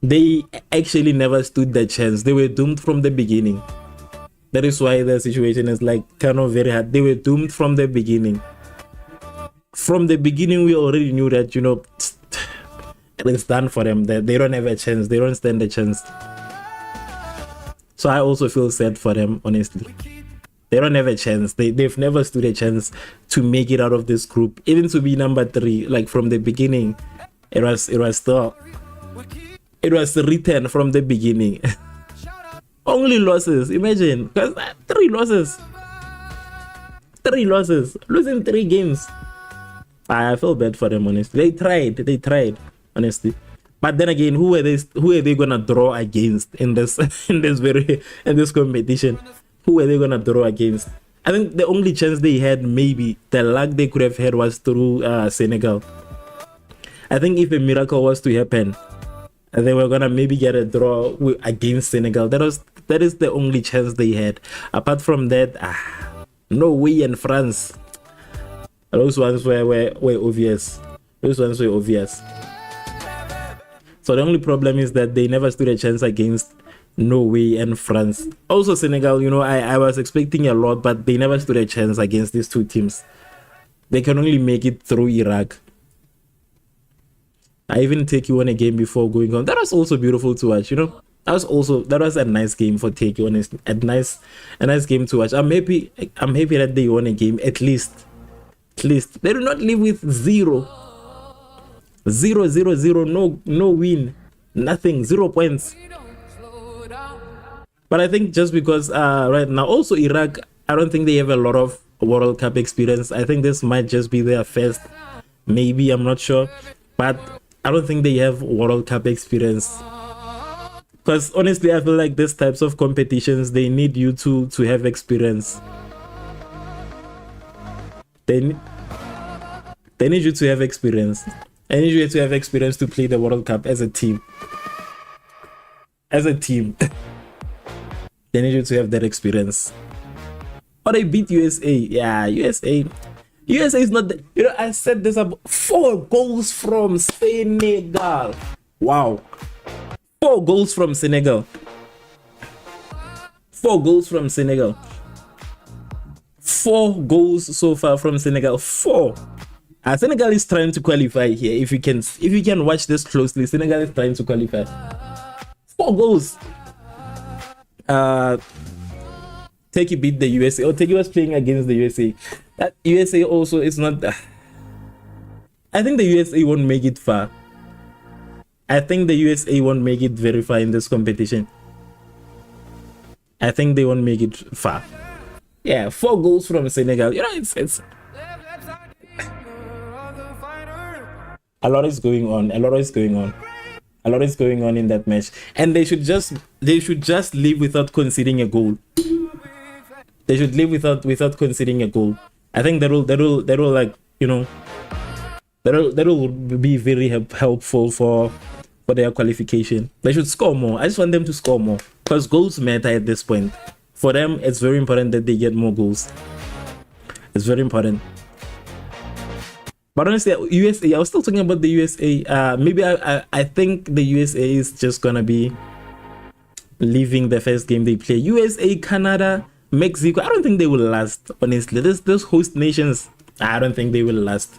S1: they actually never stood the chance. They were doomed from the beginning. That is why the situation is like kind of very hard. They were doomed from the beginning. From the beginning, we already knew that, you know, it's done for them. They don't have a chance. They don't stand a chance. So I also feel sad for them, honestly. They don't have a chance. They've never stood a chance to make it out of this group. Even to be number 3, like from the beginning, it was written from the beginning. Only losses, imagine. Because 3 losses. 3 losses. Losing 3 games. I feel bad for them, honestly. They tried, honestly. But then again, who are they gonna draw against in this competition? Who are they gonna draw against? I think the only chance they had, maybe the luck they could have had, was through Senegal. I think if a miracle was to happen, they were gonna maybe get a draw against Senegal. That is the only chance they had. Apart from that, Norway and France, those ones were obvious. Those ones were obvious. So the only problem is that they never stood a chance against Norway and France. Also Senegal, you know, I was expecting a lot, but they never stood a chance against these 2 teams. They can only make it through Iraq. I even Turkey won a game before going on. That was also beautiful to watch, you know. That was a nice game for Turkey, honestly. A nice game to watch. I'm happy that they won a game, at least. At least they do not live with 0, 0, 0, 0, no win, nothing, 0 points. But I think just because right now also Iraq, I don't think they have a lot of World Cup experience. I think this might just be their first, maybe, I'm not sure, but I don't think they have World Cup experience. Because honestly, I feel like these types of competitions, they need you to have experience. They need you to have experience. I need you to have experience to play the World Cup as a team. As a team. They need you to have that experience. Or they beat USA. Yeah, USA. USA is not the, you know, I said this about 4 goals from Senegal. Wow. 4 goals from Senegal. 4 goals from Senegal. 4 goals so far from Senegal. 4. Senegal is trying to qualify here. If you can watch this closely, Senegal is trying to qualify. 4 goals. Turkey beat the USA. Oh, Turkey was playing against the USA. That USA also is not. I think the USA won't make it far. I think the USA won't make it very far in this competition. I think they won't make it far. Yeah, 4 goals from Senegal. You know, it's a lot is going on. A lot is going on. A lot is going on in that match, and they should just leave without conceding a goal. They should leave without conceding a goal. I think that will like, you know, that will be very helpful for their qualification. They should score more. I just want them to score more because goals matter at this point. For them, it's very important that they get more goals. It's very important. But honestly, USA, I was still talking about the USA. Maybe I think the USA is just gonna be leaving the first game they play. USA, Canada, Mexico. I don't think they will last. Honestly, those host nations, I don't think they will last.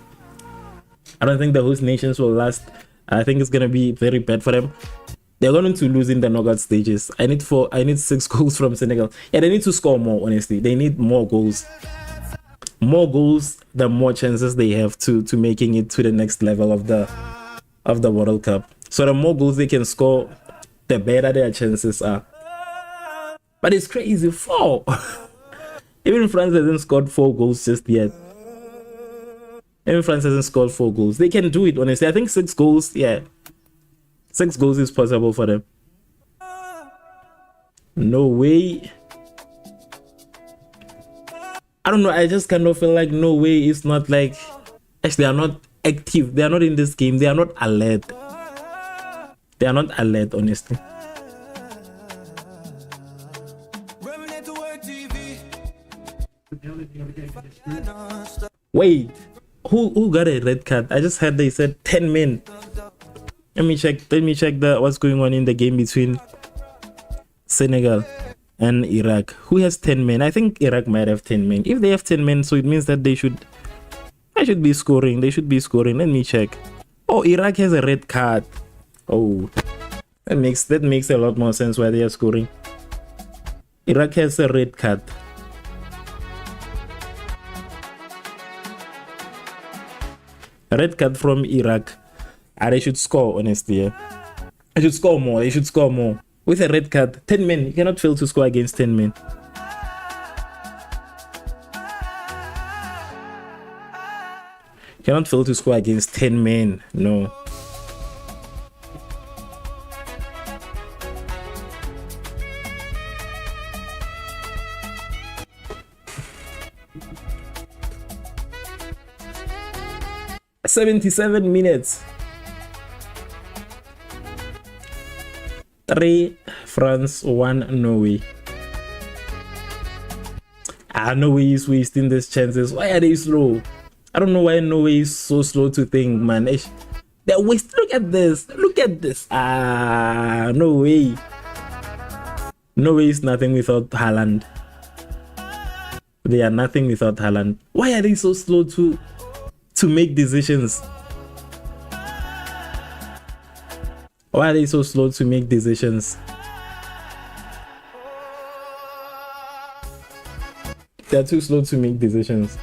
S1: I don't think the host nations will last. I think it's gonna be very bad for them. They're going to lose in the knockout stages. I need 6 goals from Senegal. Yeah, they need to score more. Honestly, they need more goals. More goals, the more chances they have to making it to the next level of the World Cup. So the more goals they can score, the better their chances are. But it's crazy, 4. Even France hasn't scored 4 goals just yet. Even France hasn't scored 4 goals. They can do it, honestly. I think 6 goals, yeah. 6 goals is possible for them. Norway. I don't know. I just kind of feel like Norway is not like. Actually, they are not active. They are not in this game. They are not alert. They are not alert, honestly. Wait, who got a red card? I just heard they said 10 men. Let me check what's going on in the game between Senegal and Iraq. Who has 10 men? I think Iraq might have 10 men. If they have 10 men, so it means that they should be scoring. They should be scoring. Let me check. Oh, Iraq has a red card. Oh, that makes a lot more sense why they are scoring. Iraq has a red card. A red card from Iraq. They should score, honestly. Yeah. They should score more. They should score more. With a red card, 10 men. You cannot fail to score against 10 men. You cannot fail to score against 10 men. No. "77 minutes. 3 France, 1 Norway. Norway is wasting these chances. Why are they slow? I don't know why Norway is so slow to think, man. They're wasting. Look at this. Look at this. Norway. Norway is nothing without Haaland. They are nothing without Haaland. Why are they so slow to make decisions? Why are they so slow to make decisions? They're too slow to make decisions.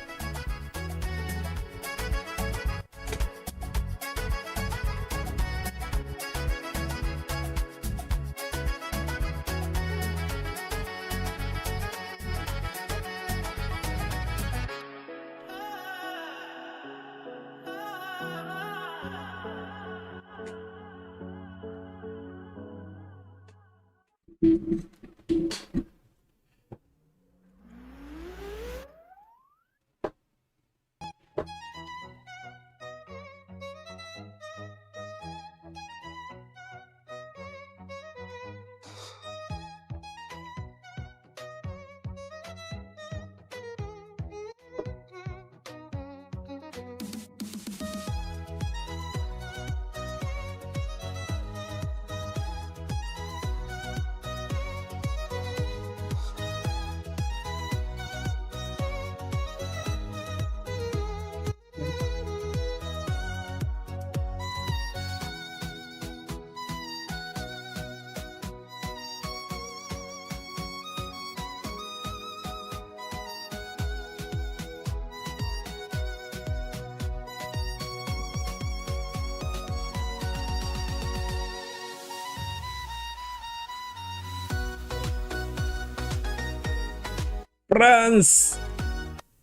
S1: France.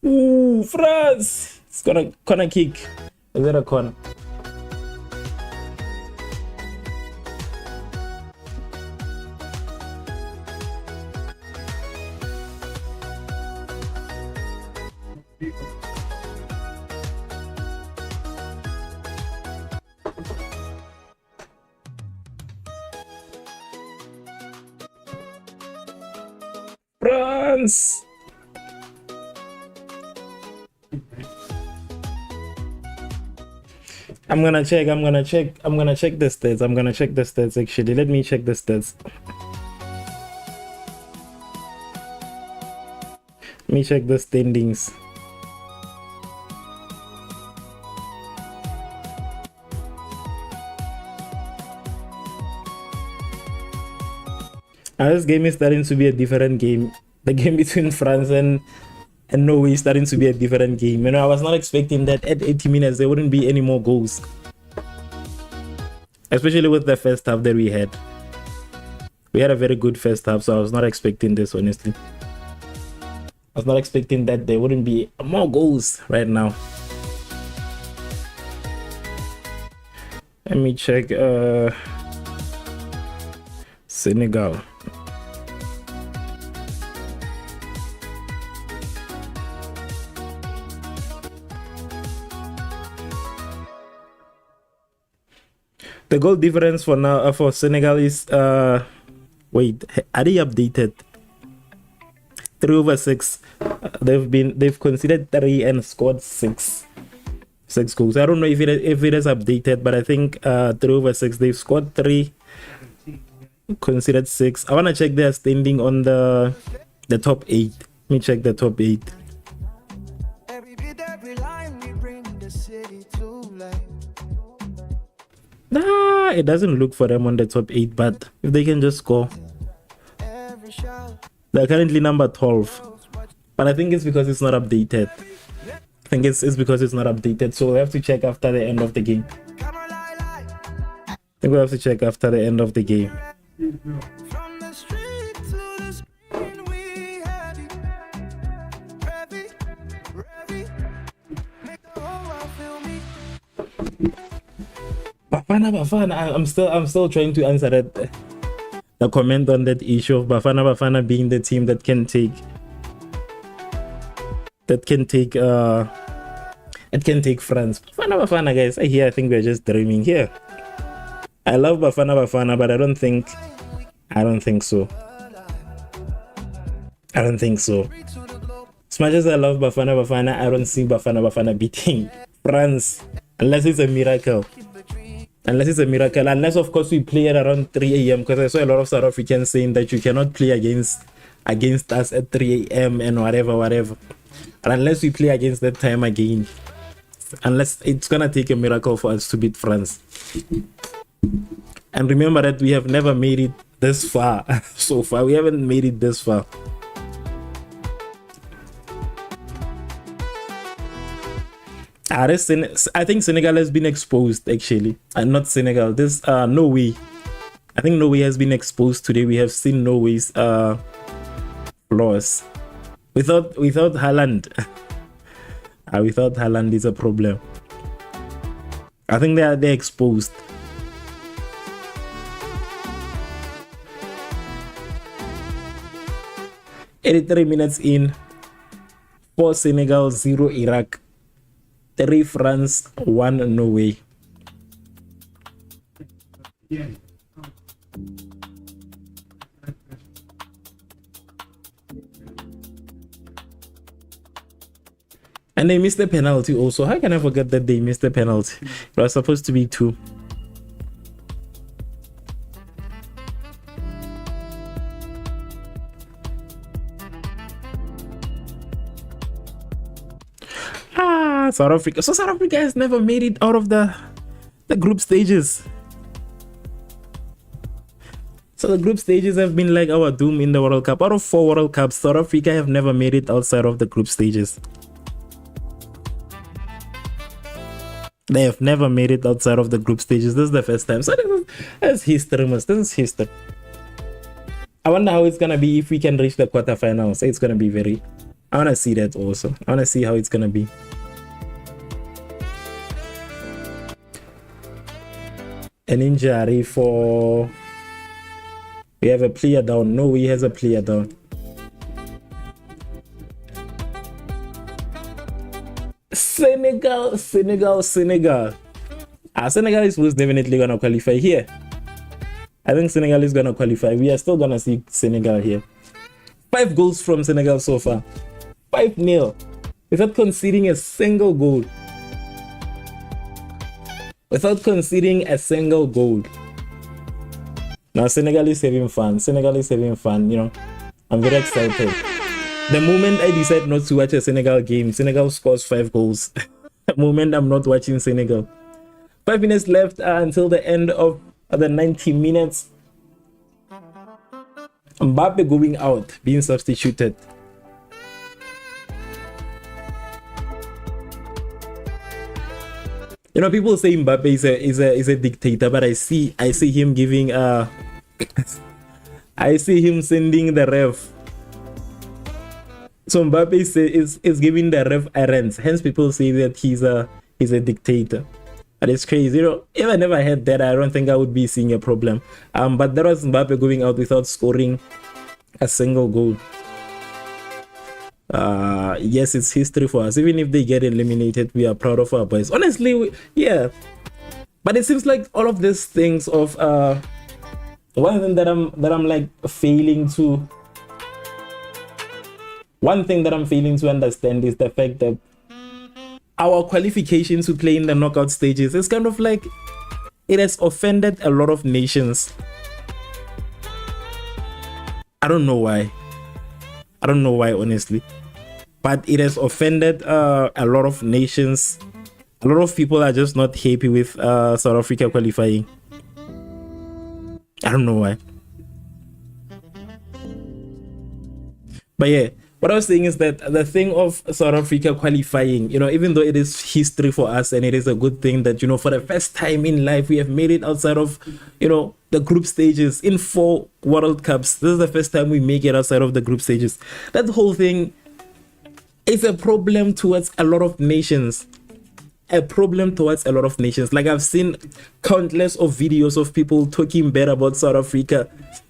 S1: Ooh, France. It's gonna corner kick. Is it a corner? France. I'm gonna check the stats actually. Let me check the stats. Let me check the standings. This game is starting to be a different game. The game between France and Norway is starting to be a different game. You know, I was not expecting that at 80 minutes there wouldn't be any more goals. Especially with the first half that we had. We had a very good first half, so I was not expecting this, honestly. I was not expecting that there wouldn't be more goals right now. Let me check Senegal. The goal difference for now for Senegal is wait, are they updated? 3/6. They've conceded 3 and scored 6 goals. I don't know if it is updated, but I think 3/6. They've scored 3, conceded 6. I want to check their standing on the top 8. Let me check the top 8. Nah, it doesn't look for them on the top 8, but if they can just score. They're currently number 12, but I think it's because it's not updated. I think it's because it's not updated, so we'll have to check after the end of the game. I think we'll have to check after the end of the game. Bafana, I'm still trying to answer the comment on that issue of Bafana being the team that can take France. Bafana guys, I think we're just dreaming here. I love Bafana, but I don't think so. As much as I love Bafana, I don't see Bafana beating France unless it's a miracle. Unless of course we play at around 3 a.m. because I saw a lot of South Africans saying that you cannot play against us at 3 a.m. and whatever. And unless we play against that time again, unless it's gonna take a miracle for us to beat France. And remember that we have never made it this far. So far, we haven't made it this far. I think Senegal has been exposed actually, and not Senegal. This Norway. I think Norway has been exposed today. We have seen Norway's flaws. Without Haaland, without Haaland is a problem. I think they're exposed. 83 minutes in, 4 Senegal, 0 Iraq, 3 France, 1 Norway. And they missed the penalty also. How can I forget that they missed the penalty? It was supposed to be 2. South Africa. So South Africa has never made it out of the group stages. So the group stages have been like our doom in the World Cup. Out of 4 World Cups, South Africa have never made it outside of the group stages. They have never made it outside of the group stages. This is the first time. So this is history, This is history. I wonder how it's gonna be if we can reach the quarterfinals. It's gonna be very. I wanna see that also. I wanna see how it's gonna be. An injury for. We have a player down. No, he has a player down. Senegal. Senegal is most definitely gonna qualify here. I think Senegal is gonna qualify. We are still gonna see Senegal here. 5 goals from Senegal so far. 5-0. Without conceding a single goal. Without conceding a single goal. Now Senegal is having fun. You know, I'm very excited. The moment I decide not to watch a Senegal game, Senegal scores 5 goals. The moment I'm not watching Senegal. 5 minutes left until the end of the 90 minutes. Mbappe going out, being substituted. You know, people say Mbappe is a dictator, but I see him giving I see him sending the Revv. So Mbappe is giving the Revv errands. Hence people say that he's a dictator. But it's crazy. You know, if I never had that, I don't think I would be seeing a problem. But there was Mbappe going out without scoring a single goal. Yes, it's history for us. Even if they get eliminated, we are proud of our boys. Honestly, yeah. But it seems like all of these things of one thing that I'm like failing to. One thing that I'm failing to understand is the fact that our qualification to play in the knockout stages is kind of like it has offended a lot of nations. I don't know why. Honestly, but it has offended a lot of nations. A lot of people are just not happy with South Africa qualifying. I don't know why. But yeah, what I was saying is that the thing of South Africa qualifying, you know, even though it is history for us and it is a good thing that, you know, for the first time in life we have made it outside of, you know, the group stages in 4 World Cups. This is the first time we make it outside of the group stages. That whole thing is a problem towards a lot of nations. Like I've seen countless of videos of people talking bad about South Africa,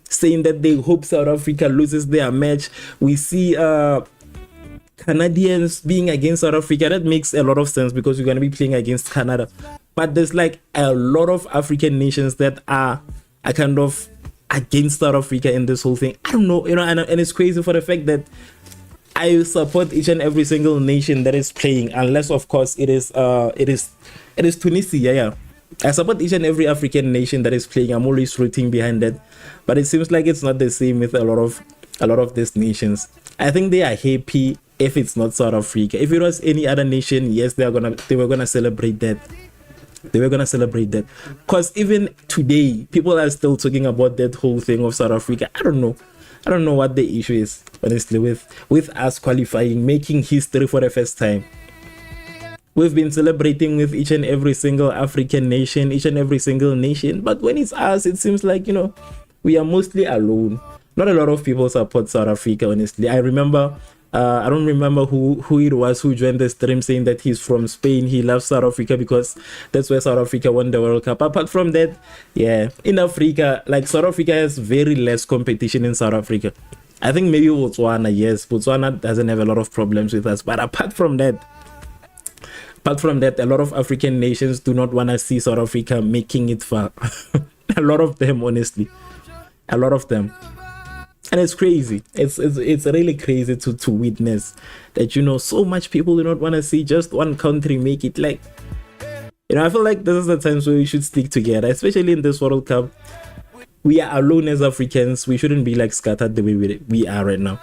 S1: saying that they hope South Africa loses their match. We see Canadians being against South Africa. That makes a lot of sense because we're going to be playing against Canada. But there's like a lot of African nations that are kind of against South Africa in this whole thing. I don't know, you know, and it's crazy for the fact that I support each and every single nation that is playing, unless of course it is Tunisia. Yeah. I support each and every African nation that is playing. I'm always rooting behind that. But it seems like it's not the same with a lot of these nations. I think they are happy if it's not South Africa. If it was any other nation, yes, they were gonna celebrate that. Because even today, people are still talking about that whole thing of South Africa. I don't know what the issue is, honestly, with us qualifying, making history for the first time. We've been celebrating with each and every single African nation, but when it's us, it seems like, you know, we are mostly alone. Not a lot of people support South Africa, honestly. I remember, I don't remember who it was who joined the stream saying that he's from Spain. He loves South Africa because that's where South Africa won the World Cup. Apart from that, yeah, in Africa, like South Africa has very less competition in South Africa. I think maybe Botswana, yes. Botswana doesn't have a lot of problems with us. But apart from that, a lot of African nations do not want to see South Africa making it far. A lot of them, honestly. A lot of them. And it's crazy. It's really crazy to witness that, you know, so much people do not want to see just one country make it. Like, you know, I feel like this is the times where we should stick together, especially in this World Cup. We are alone as Africans. We shouldn't be like scattered the way we are right now.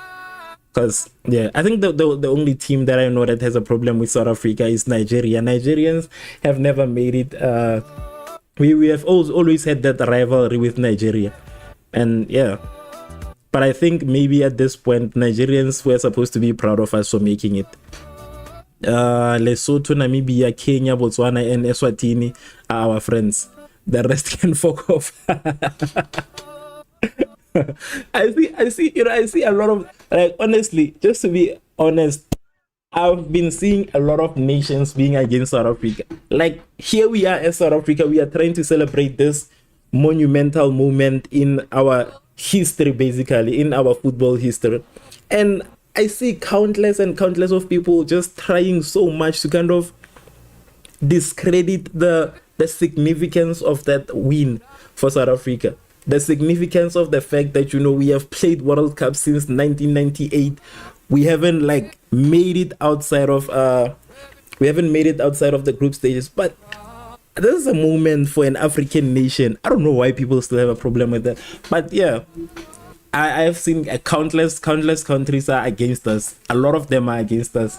S1: Because, yeah, I think the only team that I know that has a problem with South Africa is Nigeria. Nigerians have never made it. We have always had that rivalry with Nigeria. And, yeah. But I think maybe at this point, Nigerians were supposed to be proud of us for making it. Lesotho, Namibia, Kenya, Botswana, and Eswatini are our friends. The rest can fuck off. I see a lot of, like, honestly, just to be honest, I've been seeing a lot of nations being against South Africa. Like, here we are as South Africa, we are trying to celebrate this monumental moment in our history, basically, in our football history. And I see countless and countless of people just trying so much to kind of discredit the significance of that win for South Africa. The significance of the fact that, you know, we have played World Cup since 1998. We haven't like made it outside of the group stages. But this is a moment for an African nation. I don't know why people still have a problem with that. But yeah, I have seen countless countries are against us. A lot of them are against us.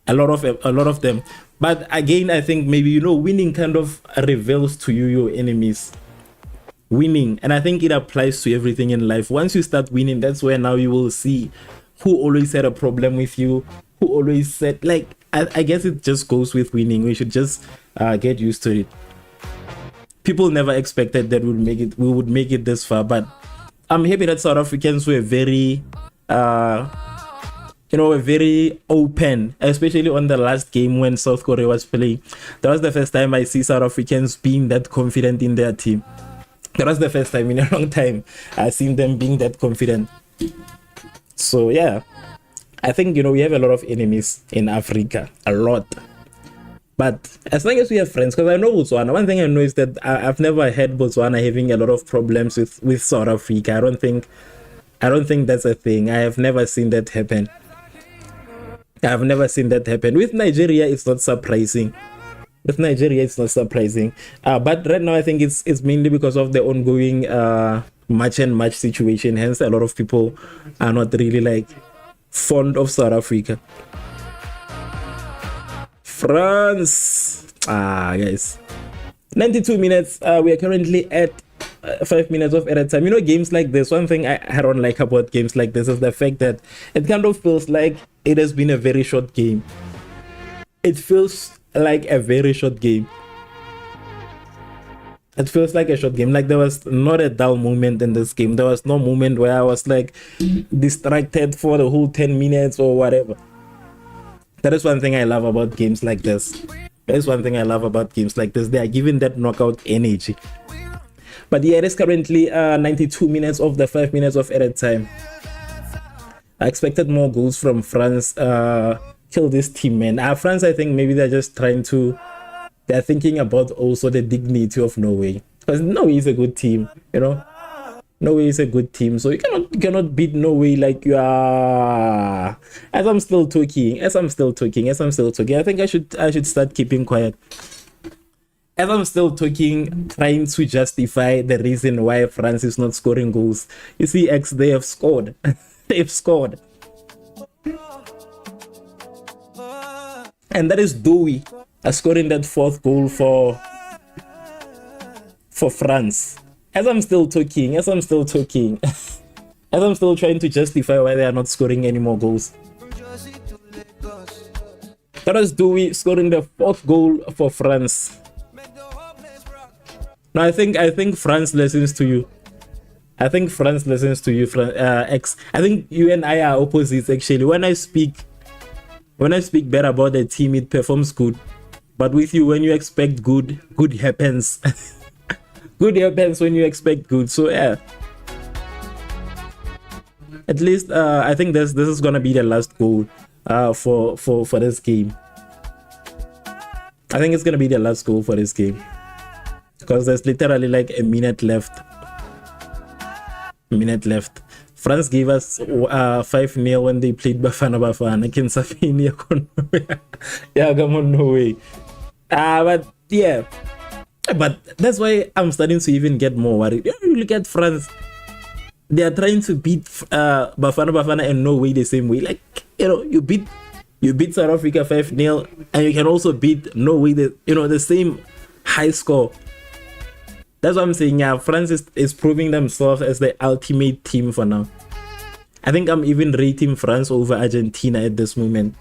S1: A lot of them. But again, I think maybe, you know, winning kind of reveals to you your enemies. Winning, and I think it applies to everything in life. Once you start winning, that's where now you will see who always had a problem with you, who always said, like, I guess it just goes with winning. We should just get used to it. People never expected that we would make it this far, but I'm happy that South Africans were very very open, especially on the last game when South Korea was playing. That was the first time I see South Africans being that confident in their team. That was the first time in a long time I've seen them being that confident. So yeah, I think, you know, we have a lot of enemies in Africa, a lot. But as long as we have friends, because I know Botswana, one thing I know is that I've never had Botswana having a lot of problems with South Africa. I don't think that's a thing. I have never seen that happen. With Nigeria, it's not surprising. But right now, I think it's mainly because of the ongoing match and match situation. Hence, a lot of people are not really like fond of South Africa. France, guys, 92 minutes. We are currently at 5 minutes of added time. You know, games like this, one thing I don't like about games like this is the fact that it kind of feels like it has been a very short game. It feels like a very short game. It feels like a short game. Like, there was not a dull moment in this game. There was no moment where I was like distracted for the whole 10 minutes or whatever. That is one thing I love about games like this. They are giving that knockout energy. But yeah, it is currently 92 minutes of the 5 minutes of added time. I expected more goals from France. Kill this team, man. France, I think maybe they're just they're thinking about also the dignity of Norway. Because Norway is a good team, you know. Norway is a good team, so you cannot beat Norway like you are. As I'm still talking, I think I should start keeping quiet. As I'm still talking, trying to justify the reason why France is not scoring goals. You see, they have scored. They've scored. And that is Douy scoring that fourth goal for France. As I'm still talking, as I'm still trying to justify why they are not scoring any more goals. That was Douy scoring the fourth goal for France. Now I think France listens to you. X. I think you and I are opposites actually. When I speak bad about the team, it performs good. But with you, when you expect good happens. Good happens when you expect good. So yeah. At least I think this is gonna be the last goal for this game. I think it's gonna be the last goal for this game because there's literally like a minute left. France gave us 5-0 when they played Bafana against Safini. Yeah, come on, Norway. But yeah, but that's why I'm starting to even get more worried. You look at France, they are trying to beat Bafana and Norway the same way. Like, you beat South Africa 5-0, and you can also beat Norway the same high score. That's what I'm saying. Yeah, France is proving themselves as the ultimate team for now. I think I'm even rating France over Argentina at this moment.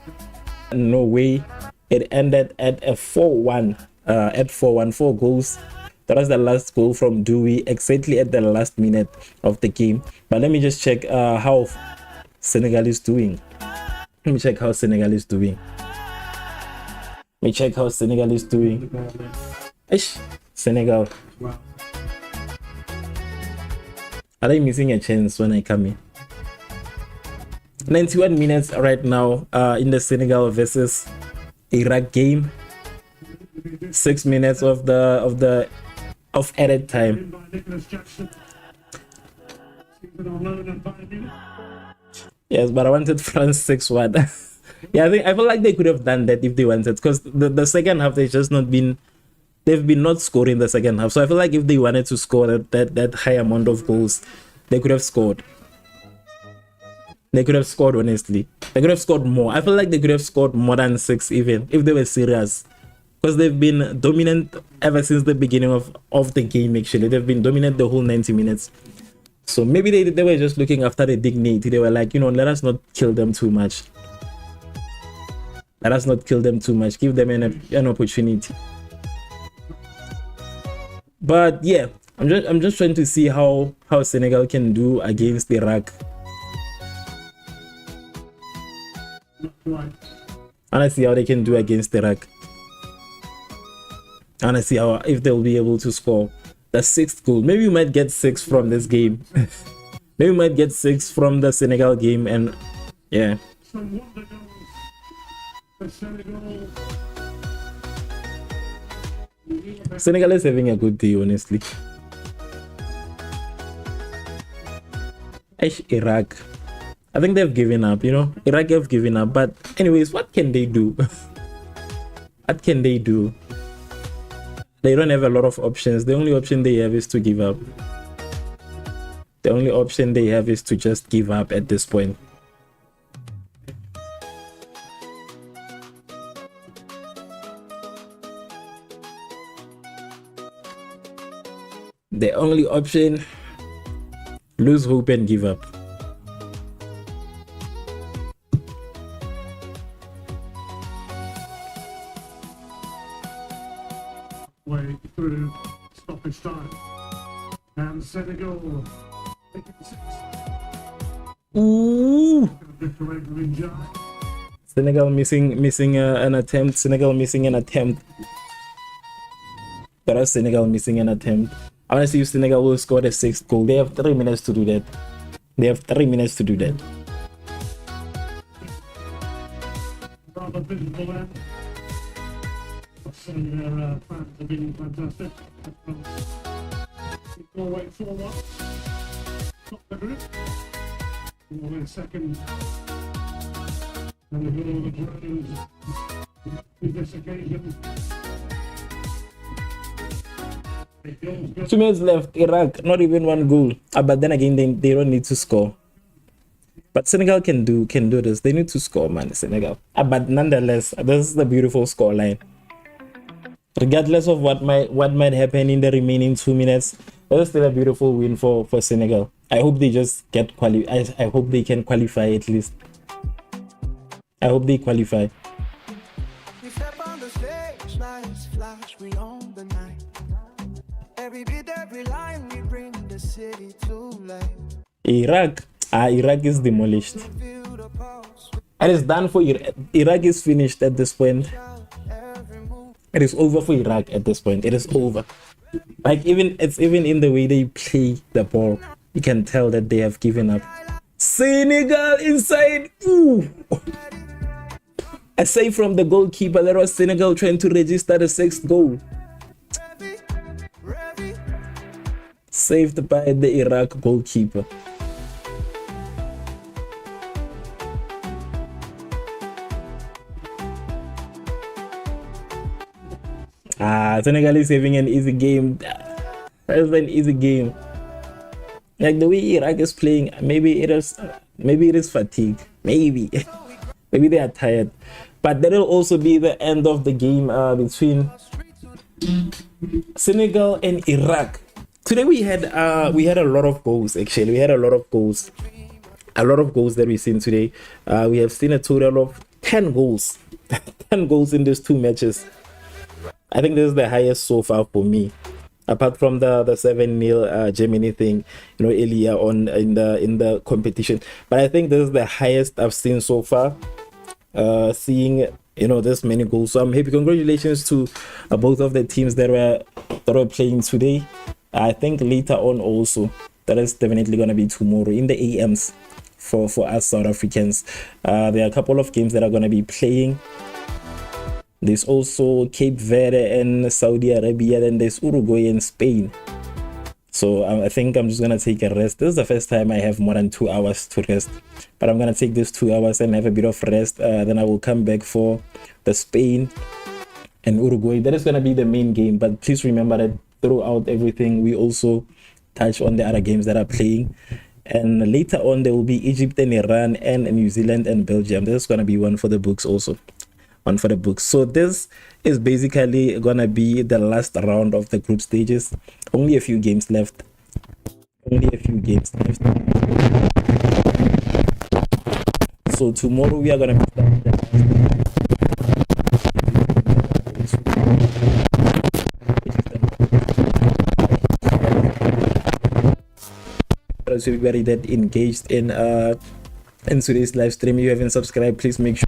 S1: No way. It ended at a 4-1. At 4-1, 4 goals. That was the last goal from Dewey, exactly at the last minute of the game. But let me just check how Senegal is doing. Senegal. Are they missing a chance when I come in? 91 minutes right now in the Senegal versus Iraq game. 6 minutes of added time. Yes, but I wanted France 6-1. Yeah, I feel like they could have done that if they wanted, because the second half they've been not scoring the second half. So I feel like if they wanted to score that high amount of goals, they could have scored. They could have scored, honestly. They could have scored more. I feel like they could have scored more than 6 even, if they were serious. Because they've been dominant ever since the beginning of the game, actually. They've been dominant the whole 90 minutes. So maybe they were just looking after the dignity. They were like, let us not kill them too much. Give them an opportunity. But yeah, I'm just trying to see how Senegal can do against Iraq. And I see how they can do against Iraq. And I see if they'll be able to score the 6th goal. Maybe we might get 6 from this game. Maybe we might get 6 from the Senegal game, and yeah. Senegal is having a good day, honestly. Iraq, I think they've given up, Iraq have given up. But anyways, what can they do? They don't have a lot of options. The only option they have is to give up. The only option they have is to just give up at this point. The only option, lose hope and give up.
S3: Way through stoppage time, and Senegal.
S1: Ooh! Senegal missing an attempt. But as Senegal missing an attempt. I want to see if Senegal will score the 6th goal. They have 3 minutes to do that.
S3: Rather visible there. Their fans have been fantastic. Norway 4-1. Top favourite. Norway 2nd. And the goal of the Germans with this occasion.
S1: 2 minutes left. Iraq, not even 1 goal. But then again, they don't need to score. But Senegal can do this. They need to score, man. Senegal. But nonetheless, this is the beautiful scoreline. Regardless of what might happen in the remaining 2 minutes, it's still a beautiful win for Senegal. I hope they just get I hope they can qualify at least. I hope they qualify.
S2: We step on the stage, lights flash, we own the night. Every beat, every line, we bring the city to life.
S1: Iraq is demolished. It is done for Iraq. Iraq is finished at this point. It is over for Iraq at this point. It is over. Like, it's even in the way they play the ball. You can tell that they have given up. Senegal inside. Ooh. A save from the goalkeeper. That was Senegal trying to register the 6th goal. Saved by the Iraq goalkeeper. Senegal is having an easy game. That's an easy game. Like the way Iraq is playing, maybe it is fatigue. Maybe they are tired. But that will also be the end of the game between Senegal and Iraq. Today we had a lot of goals. Actually, we had a lot of goals that we've seen today. We have seen a total of 10 goals. 10 goals in these 2 matches. I think this is the highest so far for me, apart from the 7-0 Germany thing, earlier on in the competition. But I think this is the highest I've seen so far, seeing this many goals. So I'm happy. Congratulations to both of the teams that were playing today. I think later on also, that is definitely going to be tomorrow in the AMs for us South Africans. There are a couple of games that are going to be playing. There's also Cape Verde and Saudi Arabia, and there's Uruguay and Spain. So I think I'm just going to take a rest. This is the first time I have more than 2 hours to rest. But I'm going to take these 2 hours and have a bit of rest. Then I will come back for the Spain and Uruguay. That is going to be the main game. But please remember that throughout everything, we also touch on the other games that are playing. And later on, there will be Egypt and Iran and New Zealand and Belgium. This is going to be one for the books also. One for the books. So this is basically gonna be the last round of the group stages. Only a few games left. So tomorrow we are gonna be starting the last. Everybody that engaged in today's live stream, if you haven't subscribed, please make sure.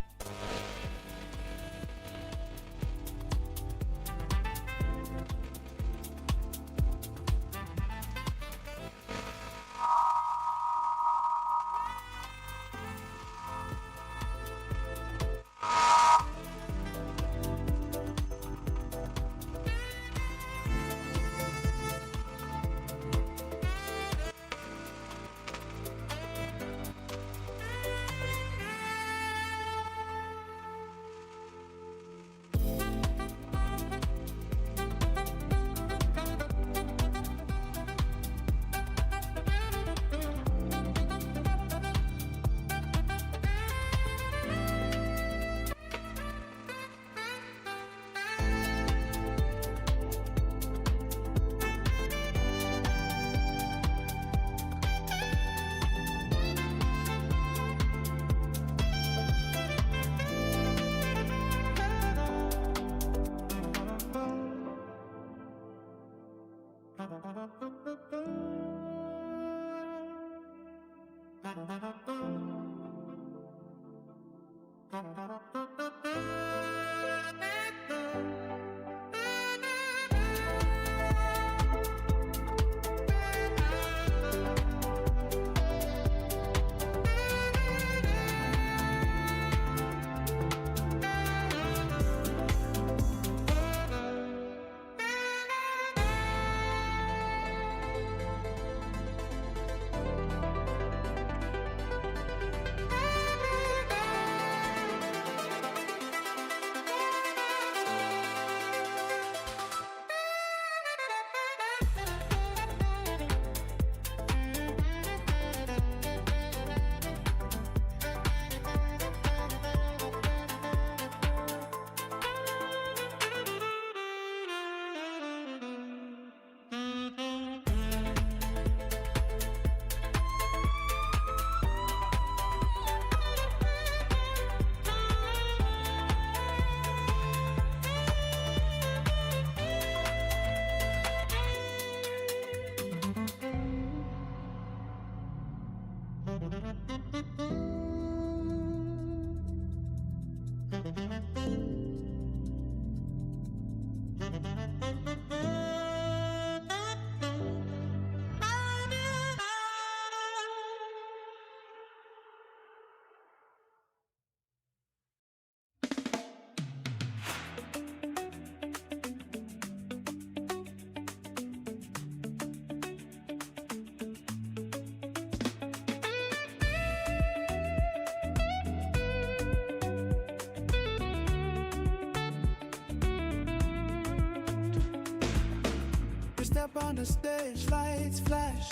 S2: step on the stage, lights flash,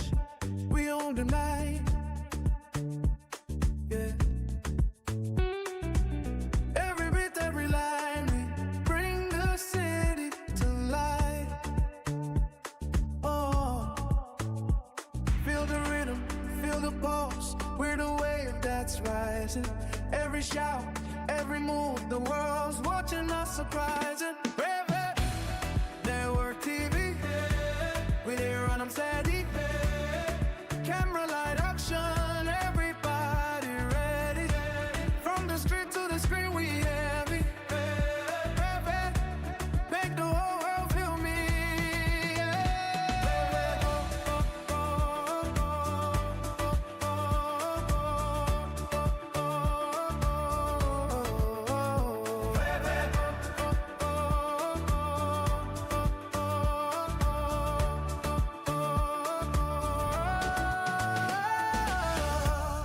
S2: we own the night. Yeah. Every beat, every line, we bring the city to life. Oh, feel the rhythm, feel the pulse. We're the wave that's rising. Every shout, every move, the world's watching us surprising. Revv, network TV, we there on them steady. Camera light action, everybody ready. From the street to the screen, we heavy. Revv, make the whole world feel me.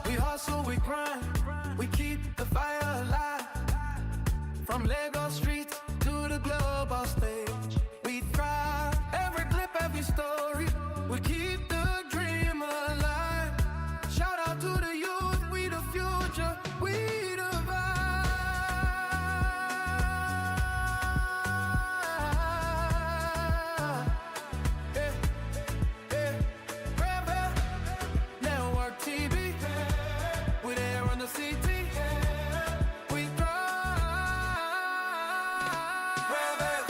S2: We hustle, we grind, we keep the fire alive. From Lagos streets to the global stage, we thrive. Every clip, every story, we keep the dream alive. Shout out to the youth, we the future, we the vibe. Yeah, yeah. Revv, network TV, we there on the CT, we thrive. Revv.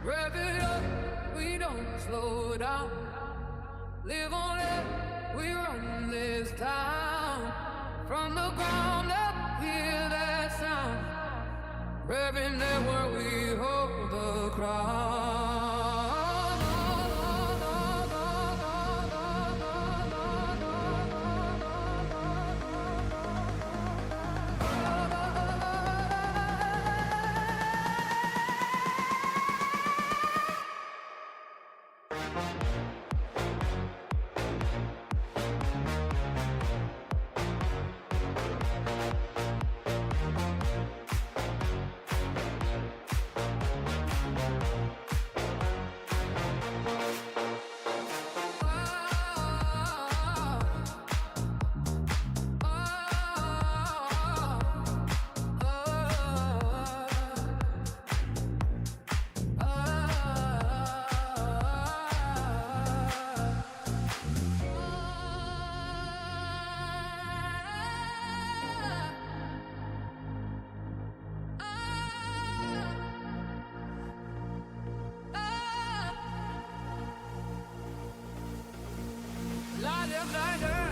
S2: Rev it up, we don't slow down. Live on it, we run this town. From the ground up, hear that sound. Revving network, we hold the crown. Light up, light up.